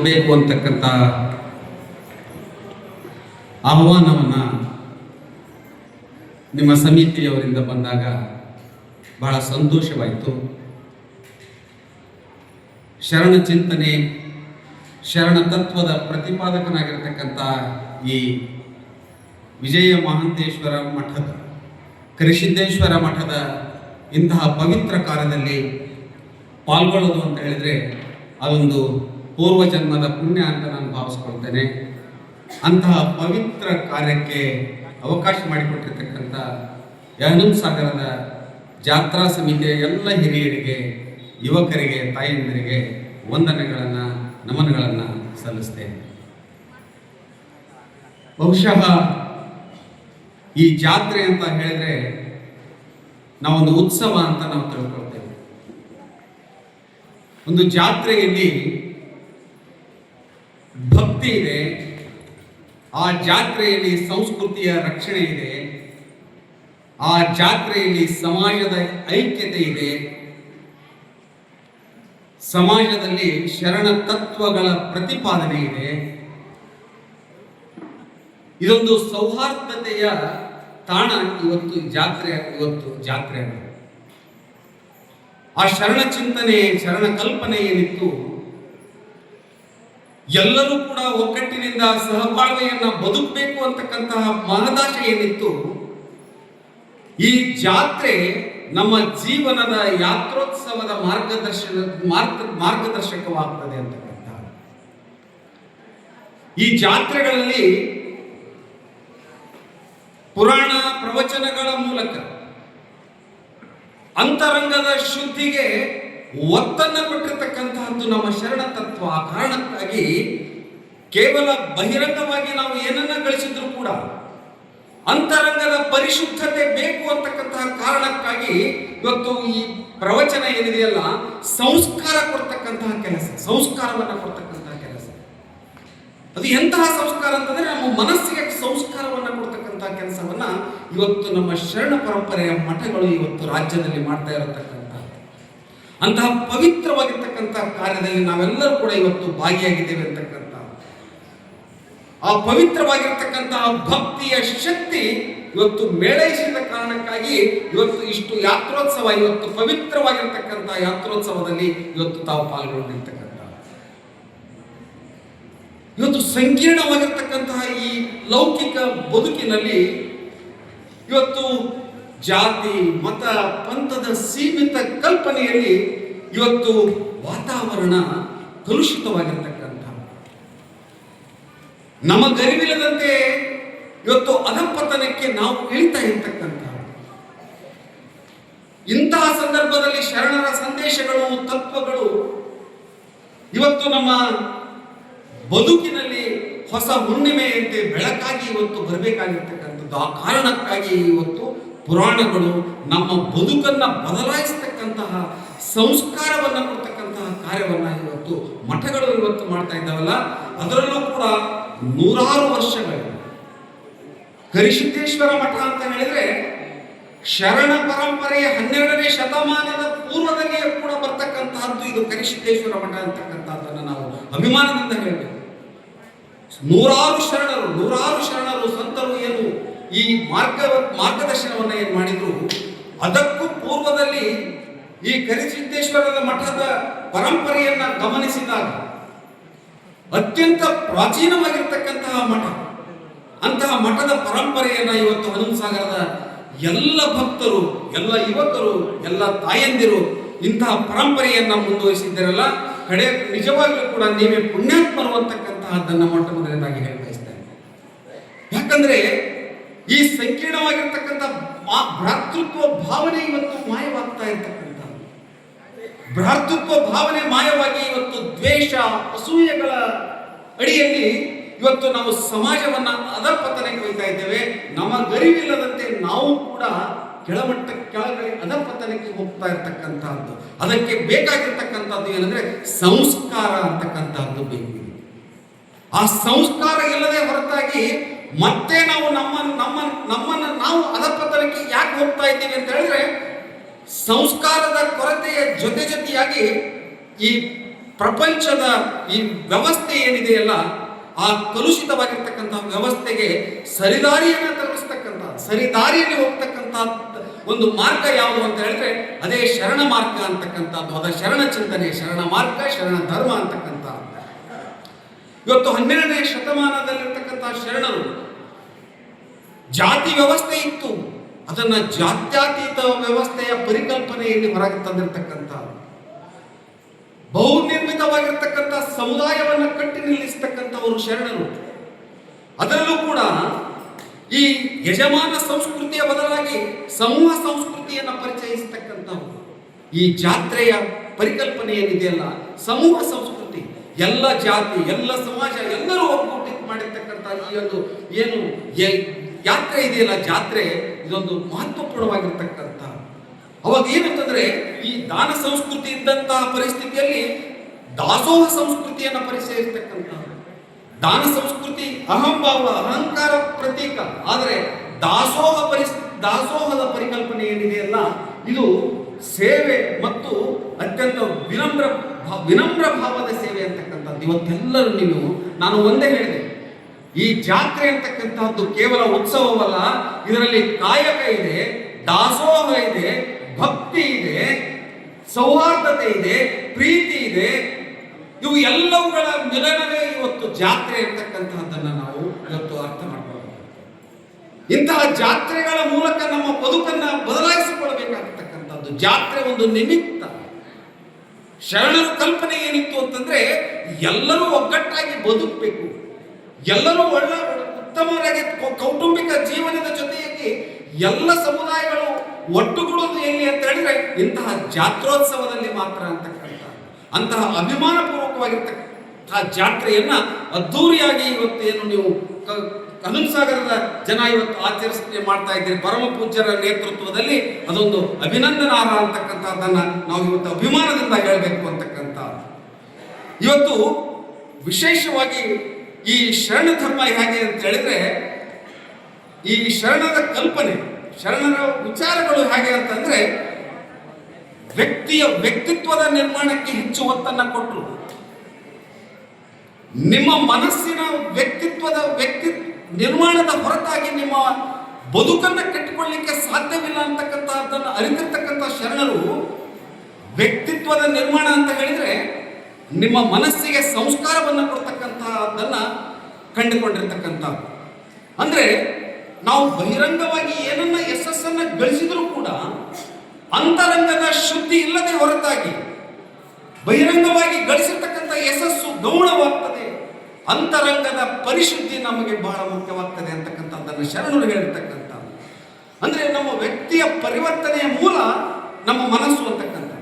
ಕೊಡಬೇಕು ಅಂತಕ್ಕಂಥ ಆಹ್ವಾನವನ್ನು ನಿಮ್ಮ ಸಮಿತಿಯವರಿಂದ ಬಂದಾಗ ಬಹಳ ಸಂತೋಷವಾಯಿತು. ಶರಣ ಚಿಂತನೆ, ಶರಣ ತತ್ವದ ಪ್ರತಿಪಾದಕನಾಗಿರ್ತಕ್ಕಂಥ ಈ ವಿಜಯ ಮಹಾಂತೇಶ್ವರ ಮಠದ, ಕರಿಸಿದ್ದೇಶ್ವರ ಮಠದ ಇಂತಹ ಪವಿತ್ರ ಕಾರ್ಯದಲ್ಲಿ ಪಾಲ್ಗೊಳ್ಳೋದು ಅಂತ ಹೇಳಿದರೆ ಅದೊಂದು ಪೂರ್ವಜನ್ಮದ ಪುಣ್ಯ ಅಂತ ನಾನು ಭಾವಿಸ್ಕೊಳ್ತೇನೆ. ಅಂತಹ ಪವಿತ್ರ ಕಾರ್ಯಕ್ಕೆ ಅವಕಾಶ ಮಾಡಿಕೊಟ್ಟಿರ್ತಕ್ಕಂಥ ಯಹನಂ ಸಾಗರದ ಜಾತ್ರಾ ಸಮಿತಿಯ ಎಲ್ಲ ಹಿರಿಯರಿಗೆ, ಯುವಕರಿಗೆ, ತಾಯಂದಿರಿಗೆ ವಂದನೆಗಳನ್ನು, ನಮನಗಳನ್ನು ಸಲ್ಲಿಸ್ತೇನೆ. ಬಹುಶಃ ಈ ಜಾತ್ರೆ ಅಂತ ಹೇಳಿದ್ರೆ ನಾವೊಂದು ಉತ್ಸವ ಅಂತ ನಾವು ತಿಳ್ಕೊಳ್ತೇವೆ. ಒಂದು ಜಾತ್ರೆಯಲ್ಲಿ ಭಕ್ತಿ ಇದೆ, ಆ ಜಾತ್ರೆಯಲ್ಲಿ ಸಂಸ್ಕೃತಿಯ ರಕ್ಷಣೆ ಇದೆ, ಆ ಜಾತ್ರೆಯಲ್ಲಿ ಸಮಾಜದ ಐಕ್ಯತೆ ಇದೆ, ಸಮಾಜದಲ್ಲಿ ಶರಣ ತತ್ವಗಳ ಪ್ರತಿಪಾದನೆ ಇದೆ. ಇದೊಂದು ಸೌಹಾರ್ದತೆಯ ತಾಣ ಇವತ್ತು ಜಾತ್ರೆ. ಆ ಶರಣ ಚಿಂತನೆ, ಶರಣ ಕಲ್ಪನೆ ಏನಿತ್ತು, ಎಲ್ಲರೂ ಕೂಡ ಒಗ್ಗಟ್ಟಿನಿಂದ ಸಹಬಾಳ್ವೆಯನ್ನ ಬದುಕಬೇಕು ಅಂತಕ್ಕಂತಹ ಮಹದಾಶೆ ಏನಿತ್ತು, ಈ ಜಾತ್ರೆ ನಮ್ಮ ಜೀವನದ ಯಾತ್ರೋತ್ಸವದ ಮಾರ್ಗದರ್ಶಕವಾಗ್ತದೆ ಅಂತಕ್ಕಂಥ. ಈ ಜಾತ್ರೆಗಳಲ್ಲಿ ಪುರಾಣ ಪ್ರವಚನಗಳ ಮೂಲಕ ಅಂತರಂಗದ ಶುದ್ಧಿಗೆ ಒತ್ತನ್ನು ಕೊಟ್ಟಿರ್ತಕ್ಕಂತಹದ್ದು ನಮ್ಮ ಶರಣ ತತ್ವ. ಆ ಕಾರಣಕ್ಕಾಗಿ ಕೇವಲ ಬಹಿರಂಗವಾಗಿ ನಾವು ಏನನ್ನ ಗಳಿಸಿದ್ರು ಕೂಡ ಅಂತರಂಗದ ಪರಿಶುದ್ಧತೆ ಬೇಕು ಅಂತಕ್ಕಂತಹ ಕಾರಣಕ್ಕಾಗಿ ಇವತ್ತು ಈ ಪ್ರವಚನ ಏನಿದೆಯಲ್ಲ, ಸಂಸ್ಕಾರ ಕೊಡ್ತಕ್ಕಂತಹ ಕೆಲಸ, ಸಂಸ್ಕಾರವನ್ನು ಕೊಡ್ತಕ್ಕಂತಹ ಕೆಲಸ. ಅದು ಎಂತಹ ಸಂಸ್ಕಾರ ಅಂತಂದ್ರೆ ನಮ್ಮ ಮನಸ್ಸಿಗೆ ಸಂಸ್ಕಾರವನ್ನು ಕೊಡ್ತಕ್ಕಂತಹ ಕೆಲಸವನ್ನ ಇವತ್ತು ನಮ್ಮ ಶರಣ ಪರಂಪರೆಯ ಮಠಗಳು ಇವತ್ತು ರಾಜ್ಯದಲ್ಲಿ ಮಾಡ್ತಾ ಇರತಕ್ಕಂಥ ಅಂತಹ ಪವಿತ್ರವಾಗಿರ್ತಕ್ಕಂತಹ ಕಾರ್ಯದಲ್ಲಿ ನಾವೆಲ್ಲರೂ ಕೂಡ ಇವತ್ತು ಭಾಗಿಯಾಗಿದ್ದೇವೆ ಅಂತಕ್ಕಂಥ ಆ ಪವಿತ್ರವಾಗಿರ್ತಕ್ಕಂತಹ ಭಕ್ತಿಯ ಶಕ್ತಿ ಇವತ್ತು ಮೇಳೈಸಿದ ಕಾರಣಕ್ಕಾಗಿ ಇವತ್ತು ಇಷ್ಟು ಯಾತ್ರೋತ್ಸವ, ಇವತ್ತು ಪವಿತ್ರವಾಗಿರ್ತಕ್ಕಂತಹ ಯಾತ್ರೋತ್ಸವದಲ್ಲಿ ಇವತ್ತು ತಾವು ಪಾಲ್ಗೊಂಡಿರ್ತಕ್ಕಂಥ, ಇವತ್ತು ಸಂಕೀರ್ಣವಾಗಿರ್ತಕ್ಕಂತಹ ಈ ಲೌಕಿಕ ಬದುಕಿನಲ್ಲಿ ಇವತ್ತು ಜಾತಿ, ಮತ, ಪಂಥದ ಸೀಮಿತ ಕಲ್ಪನೆಯಲ್ಲಿ ಇವತ್ತು ವಾತಾವರಣ ಕಲುಷಿತವಾಗಿರ್ತಕ್ಕಂಥ, ನಮಗರಿವಿಲ್ಲದಂತೆ ಇವತ್ತು ಅಧಪತನಕ್ಕೆ ನಾವು ಇಳಿತಾ ಇರ್ತಕ್ಕಂಥ ಇಂತಹ ಸಂದರ್ಭದಲ್ಲಿ ಶರಣರ ಸಂದೇಶಗಳು, ತತ್ವಗಳು ಇವತ್ತು ನಮ್ಮ ಬದುಕಿನಲ್ಲಿ ಹೊಸ ಹುಣ್ಣಿಮೆಯಂತೆ ಬೆಳಕಾಗಿ ಇವತ್ತು ಬರಬೇಕಾಗಿರ್ತಕ್ಕಂಥದ್ದು. ಆ ಕಾರಣಕ್ಕಾಗಿ ಇವತ್ತು ಪುರಾಣಗಳು ನಮ್ಮ ಬದುಕನ್ನು ಬದಲಾಯಿಸ್ತಕ್ಕಂತಹ, ಸಂಸ್ಕಾರವನ್ನು ಕೊಡ್ತಕ್ಕಂತಹ ಕಾರ್ಯವನ್ನ ಇವತ್ತು ಮಠಗಳು ಇವತ್ತು ಮಾಡ್ತಾ ಇದ್ದಾವಲ್ಲ, ಅದರಲ್ಲೂ ಕೂಡ ನೂರಾರು ವರ್ಷಗಳು. ಕರಿಸಿದ್ದೇಶ್ವರ ಮಠ ಅಂತ ಹೇಳಿದ್ರೆ ಶರಣ ಪರಂಪರೆಯ 12ನೇ ಶತಮಾನದ ಪೂರ್ವದಲ್ಲಿಯೇ ಕೂಡ ಬರ್ತಕ್ಕಂತಹದ್ದು ಇದು ಕರಿಸಿದ್ದೇಶ್ವರ ಮಠ ಅಂತಕ್ಕಂಥದ್ದನ್ನು ನಾವು ಅಭಿಮಾನದಿಂದ ಹೇಳಬೇಕು. ನೂರಾರು ಶರಣರು ಸಂತರು ಏನು ಈ ಮಾರ್ಗದರ್ಶನವನ್ನು ಏನು ಮಾಡಿದ್ರು, ಅದಕ್ಕೂ ಪೂರ್ವದಲ್ಲಿ ಈ ಕರಿಸಿದ್ದೇಶ್ವರದ ಮಠದ ಪರಂಪರೆಯನ್ನ ಗಮನಿಸಿದಾಗ ಅತ್ಯಂತ ಪ್ರಾಚೀನವಾಗಿರ್ತಕ್ಕಂತಹ ಮಠ, ಅಂತಹ ಮಠದ ಪರಂಪರೆಯನ್ನ ಇವತ್ತು ಹನುಮಸಾಗರದ ಎಲ್ಲ ಭಕ್ತರು, ಎಲ್ಲ ಯುವಕರು, ಎಲ್ಲ ತಾಯಂದಿರು ಇಂತಹ ಪರಂಪರೆಯನ್ನ ಮುಂದುವರಿಸಿದ್ದಾರಲ್ಲ, ಕಡೆ ನಿಜವಾಗ್ಲೂ ಕೂಡ ನೀವೇ ಪುಣ್ಯಾತ್ಮರು ಅಂತಕ್ಕಂತಹದ್ದನ್ನು ಮೊಟ್ಟ ಮೊದಲನೇದಾಗಿ ಹೇಳಿ ಬಯಸ್ತೇನೆ. ಯಾಕಂದ್ರೆ ಈ ಸಂಕೀರ್ಣವಾಗಿರ್ತಕ್ಕಂಥ ಭ್ರಾತೃತ್ವ ಭಾವನೆ ಇವತ್ತು ಮಾಯವಾಗ್ತಾ ಇರ್ತಕ್ಕಂಥ, ಭ್ರಾತೃತ್ವ ಭಾವನೆ ಮಾಯವಾಗಿ ಇವತ್ತು ದ್ವೇಷ, ಅಸೂಯೆಗಳ ಅಡಿಯಲ್ಲಿ ಇವತ್ತು ನಾವು ಸಮಾಜವನ್ನ ಅಧಪತನಕ್ಕೆ ಒಯ್ತಾ ಇದ್ದೇವೆ. ನಮಗರಿವಿಲ್ಲದಂತೆ ನಾವು ಕೂಡ ಕೆಳಗಡೆ ಅಧಪತನಕ್ಕೆ ಹೋಗ್ತಾ ಇರ್ತಕ್ಕಂಥದ್ದು. ಅದಕ್ಕೆ ಬೇಕಾಗಿರ್ತಕ್ಕಂಥದ್ದು ಏನಂದ್ರೆ ಸಂಸ್ಕಾರ ಅಂತಕ್ಕಂಥದ್ದು ಬೇಕು. ಆ ಸಂಸ್ಕಾರ ಇಲ್ಲದೆ ಹೊರತಾಗಿ ಮತ್ತೆ ನಾವು ನಮ್ಮನ್ನ ನಾವು ಅಧಪತನಕ್ಕೆ ಯಾಕೆ ಹೋಗ್ತಾ ಇದ್ದೀವಿ ಅಂತ ಹೇಳಿದ್ರೆ, ಸಂಸ್ಕಾರದ ಕೊರತೆಯ ಜೊತೆಯಾಗಿ ಈ ಪ್ರಪಂಚದ ಈ ವ್ಯವಸ್ಥೆ ಏನಿದೆಯಲ್ಲ, ಆ ಕಲುಷಿತವಾಗಿರ್ತಕ್ಕಂಥ ವ್ಯವಸ್ಥೆಗೆ ಸರಿದಾರಿಯನ್ನು ತೋರಿಸ್ತಕ್ಕಂಥ, ಸರಿದಾರಿಯಲ್ಲಿ ಹೋಗ್ತಕ್ಕಂಥ ಒಂದು ಮಾರ್ಗ ಯಾವುದು ಅಂತ ಹೇಳಿದ್ರೆ ಅದೇ ಶರಣ ಮಾರ್ಗ ಅಂತಕ್ಕಂಥದ್ದು. ಅದ ಶರಣ ಚಿಂತನೆ, ಶರಣ ಮಾರ್ಗ, ಶರಣ ಧರ್ಮ ಅಂತಕ್ಕಂಥ. ಇವತ್ತು 12ನೇ ಶತಮಾನದಲ್ಲಿರ್ತಕ್ಕಂಥ ಶರಣರು ಜಾತಿ ವ್ಯವಸ್ಥೆ ಇತ್ತು, ಅದನ್ನ ಜಾತ್ಯತೀತ ವ್ಯವಸ್ಥೆಯ ಪರಿಕಲ್ಪನೆಯಲ್ಲಿ ಹೊರಗೆ ತಂದಿರತಕ್ಕಂಥ, ಬಹುನಿರ್ಮಿತವಾಗಿರ್ತಕ್ಕಂಥ ಸಮುದಾಯವನ್ನು ಕಟ್ಟಿ ನಿಲ್ಲಿಸ್ತಕ್ಕಂಥವರು ಶರಣರು. ಅದರಲ್ಲೂ ಕೂಡ ಈ ಯಜಮಾನ ಸಂಸ್ಕೃತಿಯ ಬದಲಾಗಿ ಸಮೂಹ ಸಂಸ್ಕೃತಿಯನ್ನು ಪರಿಚಯಿಸತಕ್ಕಂಥವು. ಈ ಜಾತ್ರೆಯ ಪರಿಕಲ್ಪನೆ ಏನಿದೆಯಲ್ಲ, ಸಮೂಹ ಸಂಸ್ಕೃತಿ, ಎಲ್ಲ ಜಾತಿ, ಎಲ್ಲ ಸಮಾಜ, ಎಲ್ಲರೂ ಒಗ್ಗೂಡಿ ಮಾಡಿರ್ತಕ್ಕಂಥ ಈ ಒಂದು ಏನು ಯಾತ್ರೆ ಇದೆಯಲ್ಲ, ಜಾತ್ರೆ ಇದೊಂದು ಮಹತ್ವಪೂರ್ಣವಾಗಿರ್ತಕ್ಕಂಥ. ಅವಾಗ ಏನಂತಂದ್ರೆ ಈ ದಾನ ಸಂಸ್ಕೃತಿ ಇದ್ದಂತಹ ಪರಿಸ್ಥಿತಿಯಲ್ಲಿ ದಾಸೋಹ ಸಂಸ್ಕೃತಿಯನ್ನು ಪರಿಚಯಿಸ್ತಕ್ಕಂಥ. ದಾನ ಸಂಸ್ಕೃತಿ ಅಹಂಭಾವ, ಅಹಂಕಾರ ಪ್ರತೀಕ. ಆದರೆ ದಾಸೋಹದ ಪರಿಕಲ್ಪನೆ ಏನಿದೆಯಲ್ಲ, ಇದು ಸೇವೆ ಮತ್ತು ಅತ್ಯಂತ ವಿನಮ್ರ ಭಾವದ ಸೇವೆ ಅಂತಕ್ಕಂಥದ್ದು. ಇವತ್ತೆಲ್ಲರೂ ನಾನು ಒಂದೇ ಹೇಳಿದೆ, ಈ ಜಾತ್ರೆ ಅಂತಕ್ಕಂಥದ್ದು ಕೇವಲ ಉತ್ಸವವಲ್ಲ, ಇದರಲ್ಲಿ ಕಾಯಕ ಇದೆ, ದಾಸೋಹ ಇದೆ, ಭಕ್ತಿ ಇದೆ, ಸೌಹಾರ್ದತೆ ಇದೆ, ಪ್ರೀತಿ ಇದೆ. ಇವು ಎಲ್ಲವುಗಳ ಮಿಲನವೇ ಇವತ್ತು ಜಾತ್ರೆ ಅಂತಕ್ಕಂತಹದ್ದನ್ನ ನಾವು ಇವತ್ತು ಅರ್ಥ ಮಾಡ್ಕೊಳ್ಳೋದು. ಇಂತಹ ಜಾತ್ರೆಗಳ ಮೂಲಕ ನಮ್ಮ ಬದುಕನ್ನ ಬದಲಾಯಿಸಿಕೊಳ್ಳಬೇಕಾಗಿರ್ತಕ್ಕಂಥದ್ದು. ಜಾತ್ರೆ ಒಂದು ನಿಮಿತ್ತ. ಶರಣರ ಕಲ್ಪನೆ ಏನಿತ್ತು ಅಂತಂದ್ರೆ ಎಲ್ಲರೂ ಒಗ್ಗಟ್ಟಾಗಿ ಬದುಕಬೇಕು, ಎಲ್ಲರೂ ಒಳ್ಳೆ ಉತ್ತಮರಾಗಿ ಕೌಟುಂಬಿಕ ಜೀವನದ ಜೊತೆಯಾಗಿ ಎಲ್ಲ ಸಮುದಾಯಗಳು ಒಟ್ಟುಗೂಡೋದು ಎಲ್ಲಿ ಅಂತ ಹೇಳಿದ್ರೆ ಇಂತಹ ಜಾತ್ರೋತ್ಸವದಲ್ಲಿ ಮಾತ್ರ ಅಂತಕ್ಕಂಥ ಅಂತಹ ಅಭಿಮಾನಪೂರ್ವಕವಾಗಿರ್ತಕ್ಕಂಥ ಜಾತ್ರೆಯನ್ನ ಅದ್ದೂರಿಯಾಗಿ ಇವತ್ತು ಏನು ನೀವು ಹನುಮಸಾಗರದ ಜನ ಇವತ್ತು ಆಚರಿಸಿ ಮಾಡ್ತಾ ಇದ್ದೀರಿ, ಪರಮ ಪೂಜ್ಯರ ನೇತೃತ್ವದಲ್ಲಿ ಅದೊಂದು ಅಭಿನಂದನಾರ್ಹ ಅಂತಕ್ಕಂಥದ್ದನ್ನ ನಾವು ಇವತ್ತು ಅಭಿಮಾನದಿಂದ ಹೇಳಬೇಕು ಅಂತಕ್ಕಂಥ. ಇವತ್ತು ವಿಶೇಷವಾಗಿ ಈ ಶರಣ ಧರ್ಮ ಹೇಗೆ ಅಂತ ಹೇಳಿದ್ರೆ, ಈ ಶರಣರ ಕಲ್ಪನೆ, ಶರಣರ ವಿಚಾರಗಳು ಹೇಗೆ ಅಂತಂದ್ರೆ ವ್ಯಕ್ತಿಯ ವ್ಯಕ್ತಿತ್ವದ ನಿರ್ಮಾಣಕ್ಕೆ ಹೆಚ್ಚು ಒತ್ತನ್ನು ಕೊಟ್ಟರು. ನಿಮ್ಮ ಮನಸ್ಸಿನ ವ್ಯಕ್ತಿ ನಿರ್ಮಾಣದ ಹೊರತಾಗಿ ನಿಮ್ಮ ಬದುಕನ್ನು ಕಟ್ಟಿಕೊಳ್ಳಲಿಕ್ಕೆ ಸಾಧ್ಯವಿಲ್ಲ ಅಂತಕ್ಕಂಥದ್ದನ್ನು ಅರಿತಿರ್ತಕ್ಕಂಥ ಶರಣರು ವ್ಯಕ್ತಿತ್ವದ ನಿರ್ಮಾಣ ಅಂತ ಹೇಳಿದ್ರೆ ನಿಮ್ಮ ಮನಸ್ಸಿಗೆ ಸಂಸ್ಕಾರವನ್ನು ಕೊಡ್ತಕ್ಕಂಥದ್ದನ್ನ ಕಂಡುಕೊಂಡಿರ್ತಕ್ಕಂಥ. ಅಂದ್ರೆ ನಾವು ಬಹಿರಂಗವಾಗಿ ಏನನ್ನ ಯಶಸ್ಸನ್ನ ಗಳಿಸಿದರೂ ಕೂಡ ಅಂತರಂಗದ ಶುದ್ಧಿ ಇಲ್ಲದೆ ಹೊರತಾಗಿ ಬಹಿರಂಗವಾಗಿ ಗಳಿಸಿರ್ತಕ್ಕಂಥ ಯಶಸ್ಸು ಗೌಣವಾಗ್ತದೆ. ಅಂತರಂಗದ ಪರಿಶುದ್ಧಿ ನಮಗೆ ಬಹಳ ಮುಖ್ಯವಾಗ್ತದೆ ಅಂತಕ್ಕಂಥದ್ದನ್ನು ಶರಣರು ಹೇಳಿರ್ತಕ್ಕಂಥ. ಅಂದ್ರೆ ನಮ್ಮ ವ್ಯಕ್ತಿಯ ಪರಿವರ್ತನೆಯ ಮೂಲ ನಮ್ಮ ಮನಸ್ಸು ಅಂತಕ್ಕಂಥ.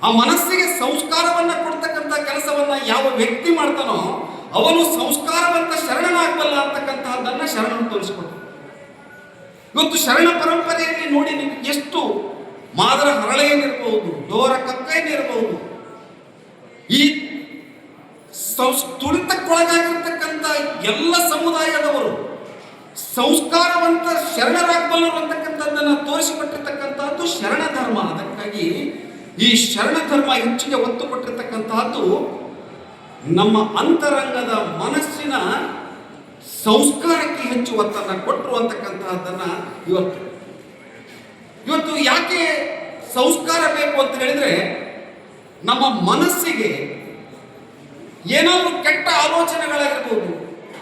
ಆ ಮನಸ್ಸಿಗೆ ಸಂಸ್ಕಾರವನ್ನ ಕೊಡ್ತಕ್ಕಂಥ ಕೆಲಸವನ್ನ ಯಾವ ವ್ಯಕ್ತಿ ಮಾಡ್ತಾನೋ ಅವನು ಸಂಸ್ಕಾರವಂತ ಶರಣನಾಗಬಲ್ಲ ಅಂತಕ್ಕಂತಹದ್ದನ್ನ ಶರಣರು ತೋರಿಸಿಕೊಟ್ರು. ಇವತ್ತು ಶರಣ ಪರಂಪರೆಯಲ್ಲಿ ನೋಡಿ ನೀವು ಎಷ್ಟು ಮಾದರ ಹರಳೆಯನ್ನಿರಬಹುದು, ಡೋರ ಕಕ್ಕಯ್ಯನಿರಬಹುದು, ಈ ತುಳಿತಕ್ಕೊಳಗಾಗಿರ್ತಕ್ಕಂಥ ಎಲ್ಲ ಸಮುದಾಯದವರು ಸಂಸ್ಕಾರವಂತ ಶರಣರಾಗಬಲ್ಲರು ಅಂತಕ್ಕಂಥದ್ದನ್ನು ತೋರಿಸಿಕೊಟ್ಟಿರ್ತಕ್ಕಂಥದ್ದು ಶರಣ ಧರ್ಮ. ಅದಕ್ಕಾಗಿ ಈ ಶರಣ ಧರ್ಮ ಹೆಚ್ಚಿಗೆ ಒತ್ತು ಕೊಟ್ಟಿರ್ತಕ್ಕಂತಹದ್ದು ನಮ್ಮ ಅಂತರಂಗದ ಮನಸ್ಸಿನ ಸಂಸ್ಕಾರಕ್ಕೆ ಹೆಚ್ಚು ಒತ್ತನ್ನು ಕೊಟ್ಟರು ಅಂತಕ್ಕಂತಹದ್ದನ್ನ ಇವತ್ತು ಯಾಕೆ ಸಂಸ್ಕಾರ ಬೇಕು ಅಂತ ಹೇಳಿದ್ರೆ, ನಮ್ಮ ಮನಸ್ಸಿಗೆ ಏನಾದರೂ ಕೆಟ್ಟ ಆಲೋಚನೆಗಳಾಗಿರ್ಬೋದು,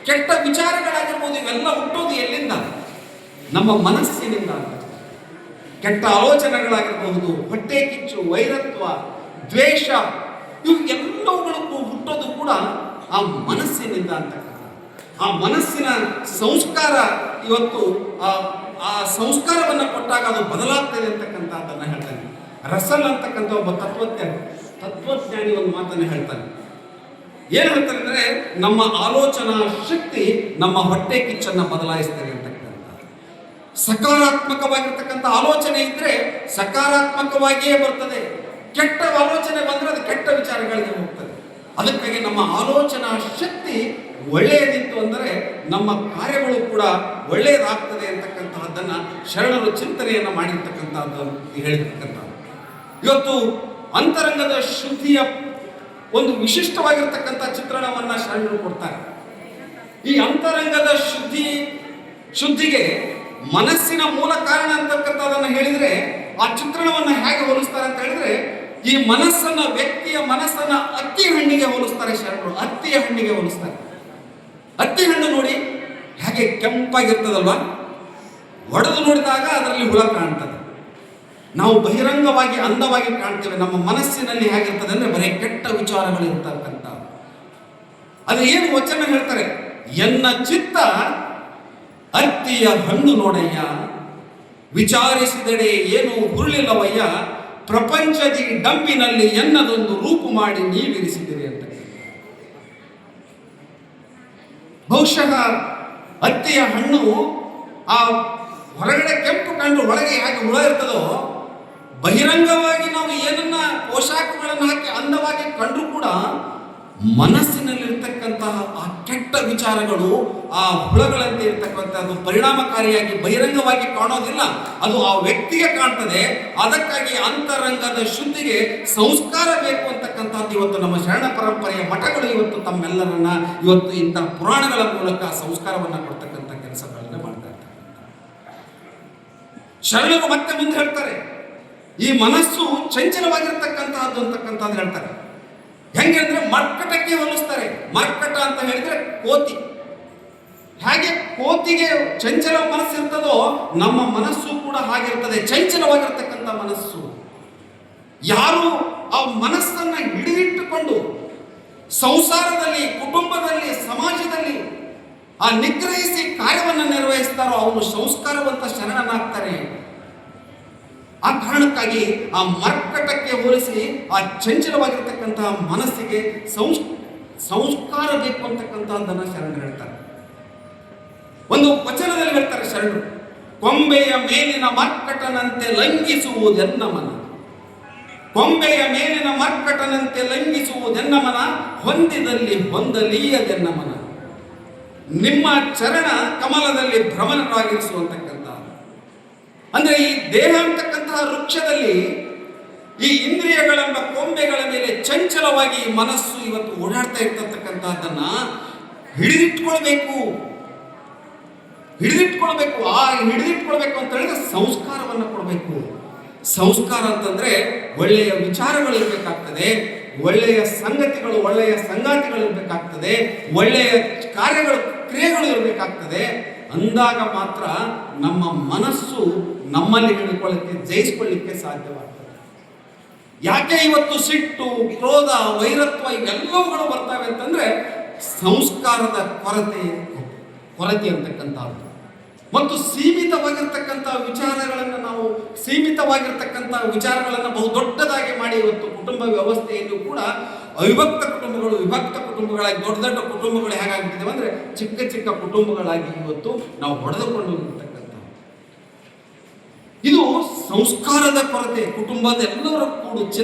ಕೆಟ್ಟ ವಿಚಾರಗಳಾಗಿರ್ಬೋದು, ಇವೆಲ್ಲ ಹುಟ್ಟೋದು ಎಲ್ಲಿಂದ? ನಮ್ಮ ಮನಸ್ಸಿನಿಂದ. ಕೆಟ್ಟ ಆಲೋಚನೆಗಳಾಗಿರಬಹುದು, ಹೊಟ್ಟೆ ಕಿಚ್ಚು, ವೈರತ್ವ, ದ್ವೇಷ, ಇವು ಎಲ್ಲವುಗಳಿಗೂ ಹುಟ್ಟೋದು ಕೂಡ ಆ ಮನಸ್ಸಿನಿಂದ ಅಂತಕ್ಕಂಥ. ಆ ಮನಸ್ಸಿನ ಸಂಸ್ಕಾರ ಇವತ್ತು ಆ ಸಂಸ್ಕಾರವನ್ನು ಕೊಟ್ಟಾಗ ಅದು ಬದಲಾಗ್ತದೆ ಅಂತಕ್ಕಂಥದ್ದನ್ನು ಹೇಳ್ತಾನೆ. ರಸಲ್ ಅಂತಕ್ಕಂಥ ಒಬ್ಬ ತತ್ವಜ್ಞಾನಿ ಒಂದು ಮಾತನ್ನು ಹೇಳ್ತಾನೆ. ಏನು ಹೇಳ್ತಾರೆ ಅಂದ್ರೆ, ನಮ್ಮ ಆಲೋಚನಾ ಶಕ್ತಿ ನಮ್ಮ ಹೊಟ್ಟೆ ಕಿಚ್ಚನ್ನು ಬದಲಾಯಿಸ್ತದೆ ಅಂತಕ್ಕಂಥ. ಸಕಾರಾತ್ಮಕವಾಗಿರ್ತಕ್ಕಂಥ ಆಲೋಚನೆ ಇದ್ರೆ ಸಕಾರಾತ್ಮಕವಾಗಿಯೇ ಬರ್ತದೆ, ಕೆಟ್ಟ ಆಲೋಚನೆ ಬಂದ್ರೆ ಅದು ಕೆಟ್ಟ ವಿಚಾರಗಳಿಗೆ ಹೋಗ್ತದೆ. ಅದಕ್ಕಾಗಿ ನಮ್ಮ ಆಲೋಚನಾ ಶಕ್ತಿ ಒಳ್ಳೆಯದಿತ್ತು ಅಂದರೆ ನಮ್ಮ ಕಾರ್ಯಗಳು ಕೂಡ ಒಳ್ಳೆಯದಾಗ್ತದೆ ಅಂತಕ್ಕಂತಹದ್ದನ್ನ ಶರಣರು ಚಿಂತನೆಯನ್ನು ಮಾಡಿರ್ತಕ್ಕಂಥದ್ದು ಹೇಳಿರ್ತಕ್ಕಂಥ. ಇವತ್ತು ಅಂತರಂಗದ ಶುದ್ಧಿಯ ಒಂದು ವಿಶಿಷ್ಟವಾಗಿರ್ತಕ್ಕಂಥ ಚಿತ್ರಣವನ್ನ ಶರಣರು ಕೊಡ್ತಾರೆ. ಈ ಅಂತರಂಗದ ಶುದ್ಧಿಗೆ ಮನಸ್ಸಿನ ಮೂಲ ಕಾರಣ ಅಂತಕ್ಕಂಥದನ್ನ ಹೇಳಿದ್ರೆ ಆ ಚಿತ್ರಣವನ್ನ ಹೇಗೆ ಹೋಲಿಸ್ತಾರೆ ಅಂತ ಹೇಳಿದ್ರೆ, ಈ ಮನಸ್ಸನ್ನ, ವ್ಯಕ್ತಿಯ ಮನಸ್ಸನ್ನ ಅತ್ತಿ ಹಣ್ಣಿಗೆ ಹೋಲಿಸ್ತಾರೆ ಶರಣರು. ಅತ್ತಿಯ ಹಣ್ಣಿಗೆ ಹೋಲಿಸ್ತಾರೆ. ಅತ್ತಿ ಹಣ್ಣು ನೋಡಿ ಹೇಗೆ ಕೆಂಪಾಗಿರ್ತದಲ್ವಾ, ಒಡೆದು ನೋಡಿದಾಗ ಅದರಲ್ಲಿ ಹುಳ ಕಾಣ್ತದೆ. ನಾವು ಬಹಿರಂಗವಾಗಿ ಅಂದವಾಗಿ ಕಾಣ್ತೇವೆ. ನಮ್ಮ ಮನಸ್ಸಿನಲ್ಲಿ ಹೇಗಿರ್ತದೆ ಅಂದ್ರೆ ಬರೀ ಕೆಟ್ಟ ವಿಚಾರಗಳು ಇರ್ತಕ್ಕಂಥ. ಅದು ಏನು ವಚನ ಹೇಳ್ತಾರೆ, ಎನ್ನ ಚಿತ್ತ ಅತ್ತಿಯ ಹಣ್ಣು ನೋಡಯ್ಯ, ವಿಚಾರಿಸಿದಡೆ ಏನು ಹುರುಳಿಲ್ಲವಯ್ಯ, ಪ್ರಪಂಚದಿ ಡಂಬಿನಲ್ಲಿ ಎನ್ನದೊಂದು ರೂಪು ಮಾಡಿ ನೀವಿರಿಸಿದಿರಿ ಅಂತ. ಬಹುಶಃ ಅತ್ತಿಯ ಹಣ್ಣು ಆ ಹೊರಗಡೆ ಕೆಂಪು ಕಂಡು ಒಳಗೆ ಹೇಗೆ ಹುಳ ಇರ್ತದೋ, ಬಹಿರಂಗವಾಗಿ ನಾವು ಏನನ್ನ ಪೋಷಾಕಗಳನ್ನು ಹಾಕಿ ಅಂದವಾಗಿ ಕಂಡ್ರು ಕೂಡ ಮನಸ್ಸಿನಲ್ಲಿರ್ತಕ್ಕಂತಹ ಆ ಕೆಟ್ಟ ವಿಚಾರಗಳು ಆ ಹುಳಗಳಂತೆ ಇರ್ತಕ್ಕಂಥದ್ದು ಪರಿಣಾಮಕಾರಿಯಾಗಿ ಬಹಿರಂಗವಾಗಿ ಕಾಣೋದಿಲ್ಲ, ಅದು ಆ ವ್ಯಕ್ತಿಗೆ ಕಾಣ್ತದೆ. ಅದಕ್ಕಾಗಿ ಅಂತರಂಗದ ಶುದ್ಧಿಗೆ ಸಂಸ್ಕಾರ ಬೇಕು ಅಂತಕ್ಕಂಥದ್ದು ಇವತ್ತು ನಮ್ಮ ಶರಣ ಪರಂಪರೆಯ ಮಠಗಳು ಇವತ್ತು ತಮ್ಮೆಲ್ಲರನ್ನ ಇವತ್ತು ಇಂತಹ ಪುರಾಣಗಳ ಮೂಲಕ ಸಂಸ್ಕಾರವನ್ನ ಕೊಡ್ತಕ್ಕಂಥ ಕೆಲಸಗಳನ್ನ ಮಾಡ್ತಾ ಇರ್ತಕ್ಕಂಥ ಶರಣರು ಮತ್ತೆ ಮುಂದೆ ಹೇಳ್ತಾರೆ, ಈ ಮನಸ್ಸು ಚಂಚಲವಾಗಿರ್ತಕ್ಕಂತಹದ್ದು ಅಂತಕ್ಕಂಥದ್ದು ಹೇಳ್ತಾರೆ. ಹೆಂಗೆ ಅಂದ್ರೆ ಮರ್ಕಟಕ್ಕೆ ಹೋಲಿಸ್ತಾರೆ. ಮರ್ಕಟ ಅಂತ ಹೇಳಿದ್ರೆ ಕೋತಿ. ಹಾಗೆ ಕೋತಿಗೆ ಚಂಚಲ ಮನಸ್ಸು ಇರ್ತದೋ, ನಮ್ಮ ಮನಸ್ಸು ಕೂಡ ಹಾಗಿರ್ತದೆ, ಚಂಚಲವಾಗಿರ್ತಕ್ಕಂಥ ಮನಸ್ಸು. ಯಾರು ಆ ಮನಸ್ಸನ್ನ ಹಿಡಿದಿಟ್ಟುಕೊಂಡು ಸಂಸಾರದಲ್ಲಿ, ಕುಟುಂಬದಲ್ಲಿ, ಸಮಾಜದಲ್ಲಿ ಆ ನಿಗ್ರಹಿಸಿ ಕಾರ್ಯವನ್ನು ನಿರ್ವಹಿಸ್ತಾರೋ ಅವನು ಸಂಸ್ಕಾರವಂತ ಶರಣನಾಗ್ತಾರೆ. ಆ ಕಾರಣಕ್ಕಾಗಿ ಆ ಮರ್ಕಟಕ್ಕೆ ಹೋಲಿಸಿ ಆ ಚಂಚಲವಾಗಿರ್ತಕ್ಕಂತಹ ಮನಸ್ಸಿಗೆ ಸಂಸ್ಕಾರ ಬೇಕು ಅಂತಕ್ಕಂಥದ್ದನ್ನ ಶರಣರು ಹೇಳ್ತಾರೆ. ಒಂದು ವಚನದಲ್ಲಿ ಹೇಳ್ತಾರೆ ಶರಣರು, ಕೊಂಬೆಯ ಮೇಲಿನ ಮರ್ಕಟನಂತೆ ಲಂಘಿಸುವುದೆನ್ನ ಮನ, ಕೊಂಬೆಯ ಮೇಲಿನ ಮರ್ಕಟನಂತೆ ಲಂಘಿಸುವುದೆನ್ನ ಮನ, ಹೊಂದಿದಲ್ಲಿ ಹೊಂದಲೀಯದೆನ್ನ ಮನ, ನಿಮ್ಮ ಚರಣ ಕಮಲದಲ್ಲಿ ಭ್ರಮಣರಾಗಿರಿಸುವಂತಕ್ಕಂಥ. ಅಂದ್ರೆ ಈ ದೇಹ ಅಂತಕ್ಕಂತಹ ವೃಕ್ಷದಲ್ಲಿ ಈ ಇಂದ್ರಿಯಗಳೆಂಬ ಕೊಂಬೆಗಳ ಮೇಲೆ ಚಂಚಲವಾಗಿ ಮನಸ್ಸು ಇವತ್ತು ಓಡಾಡ್ತಾ ಇರ್ತಕ್ಕಂಥದ್ದನ್ನ ಹಿಡಿದಿಟ್ಕೊಳ್ಬೇಕು. ಆ ಹಿಡಿದಿಟ್ಕೊಳ್ಬೇಕು ಅಂತ ಹೇಳಿದ್ರೆ ಸಂಸ್ಕಾರವನ್ನ ಕೊಡಬೇಕು. ಸಂಸ್ಕಾರ ಅಂತಂದ್ರೆ ಒಳ್ಳೆಯ ವಿಚಾರಗಳು ಇರಬೇಕಾಗ್ತದೆ, ಒಳ್ಳೆಯ ಸಂಗತಿಗಳು, ಒಳ್ಳೆಯ ಸಂಗಾತಿಗಳು ಇರಬೇಕಾಗ್ತದೆ, ಒಳ್ಳೆಯ ಕಾರ್ಯಗಳು, ಕ್ರಿಯೆಗಳು ಇರಬೇಕಾಗ್ತದೆ. ಅಂದಾಗ ಮಾತ್ರ ನಮ್ಮ ಮನಸ್ಸು ನಮ್ಮಲ್ಲಿ ಹಿಡಿದುಕೊಳ್ಳಕ್ಕೆ, ಜಯಿಸಿಕೊಳ್ಳಿಕ್ಕೆ ಸಾಧ್ಯವಾಗ್ತದೆ. ಯಾಕೆ ಇವತ್ತು ಸಿಟ್ಟು, ಕ್ರೋಧ, ವೈರತ್ವ ಇವೆಲ್ಲವುಗಳು ಬರ್ತವೆ ಅಂತಂದ್ರೆ ಸಂಸ್ಕಾರದ ಕೊರತೆ ಅಂತಕ್ಕಂಥದ್ದು. ಮತ್ತು ಸೀಮಿತವಾಗಿರ್ತಕ್ಕಂಥ ವಿಚಾರಗಳನ್ನು ಬಹುದೊಡ್ಡದಾಗಿ ಮಾಡಿ ಇವತ್ತು ಕುಟುಂಬ ವ್ಯವಸ್ಥೆಯಲ್ಲೂ ಕೂಡ ಅವಿಭಕ್ತ ಕುಟುಂಬಗಳು ವಿಭಕ್ತ ಕುಟುಂಬಗಳಾಗಿ, ದೊಡ್ಡ ದೊಡ್ಡ ಕುಟುಂಬಗಳು ಹೇಗಾಗ್ಬಿಟ್ಟಿದೆ ಅಂದ್ರೆ ಚಿಕ್ಕ ಚಿಕ್ಕ ಕುಟುಂಬಗಳಾಗಿ ಇವತ್ತು ನಾವು ಹೊಡೆದುಕೊಂಡು ಇರ್ತಕ್ಕಂಥ. ಇದು ಸಂಸ್ಕಾರದ ಕೊರತೆ. ಕುಟುಂಬದ ಎಲ್ಲರೂ ಕೂಡ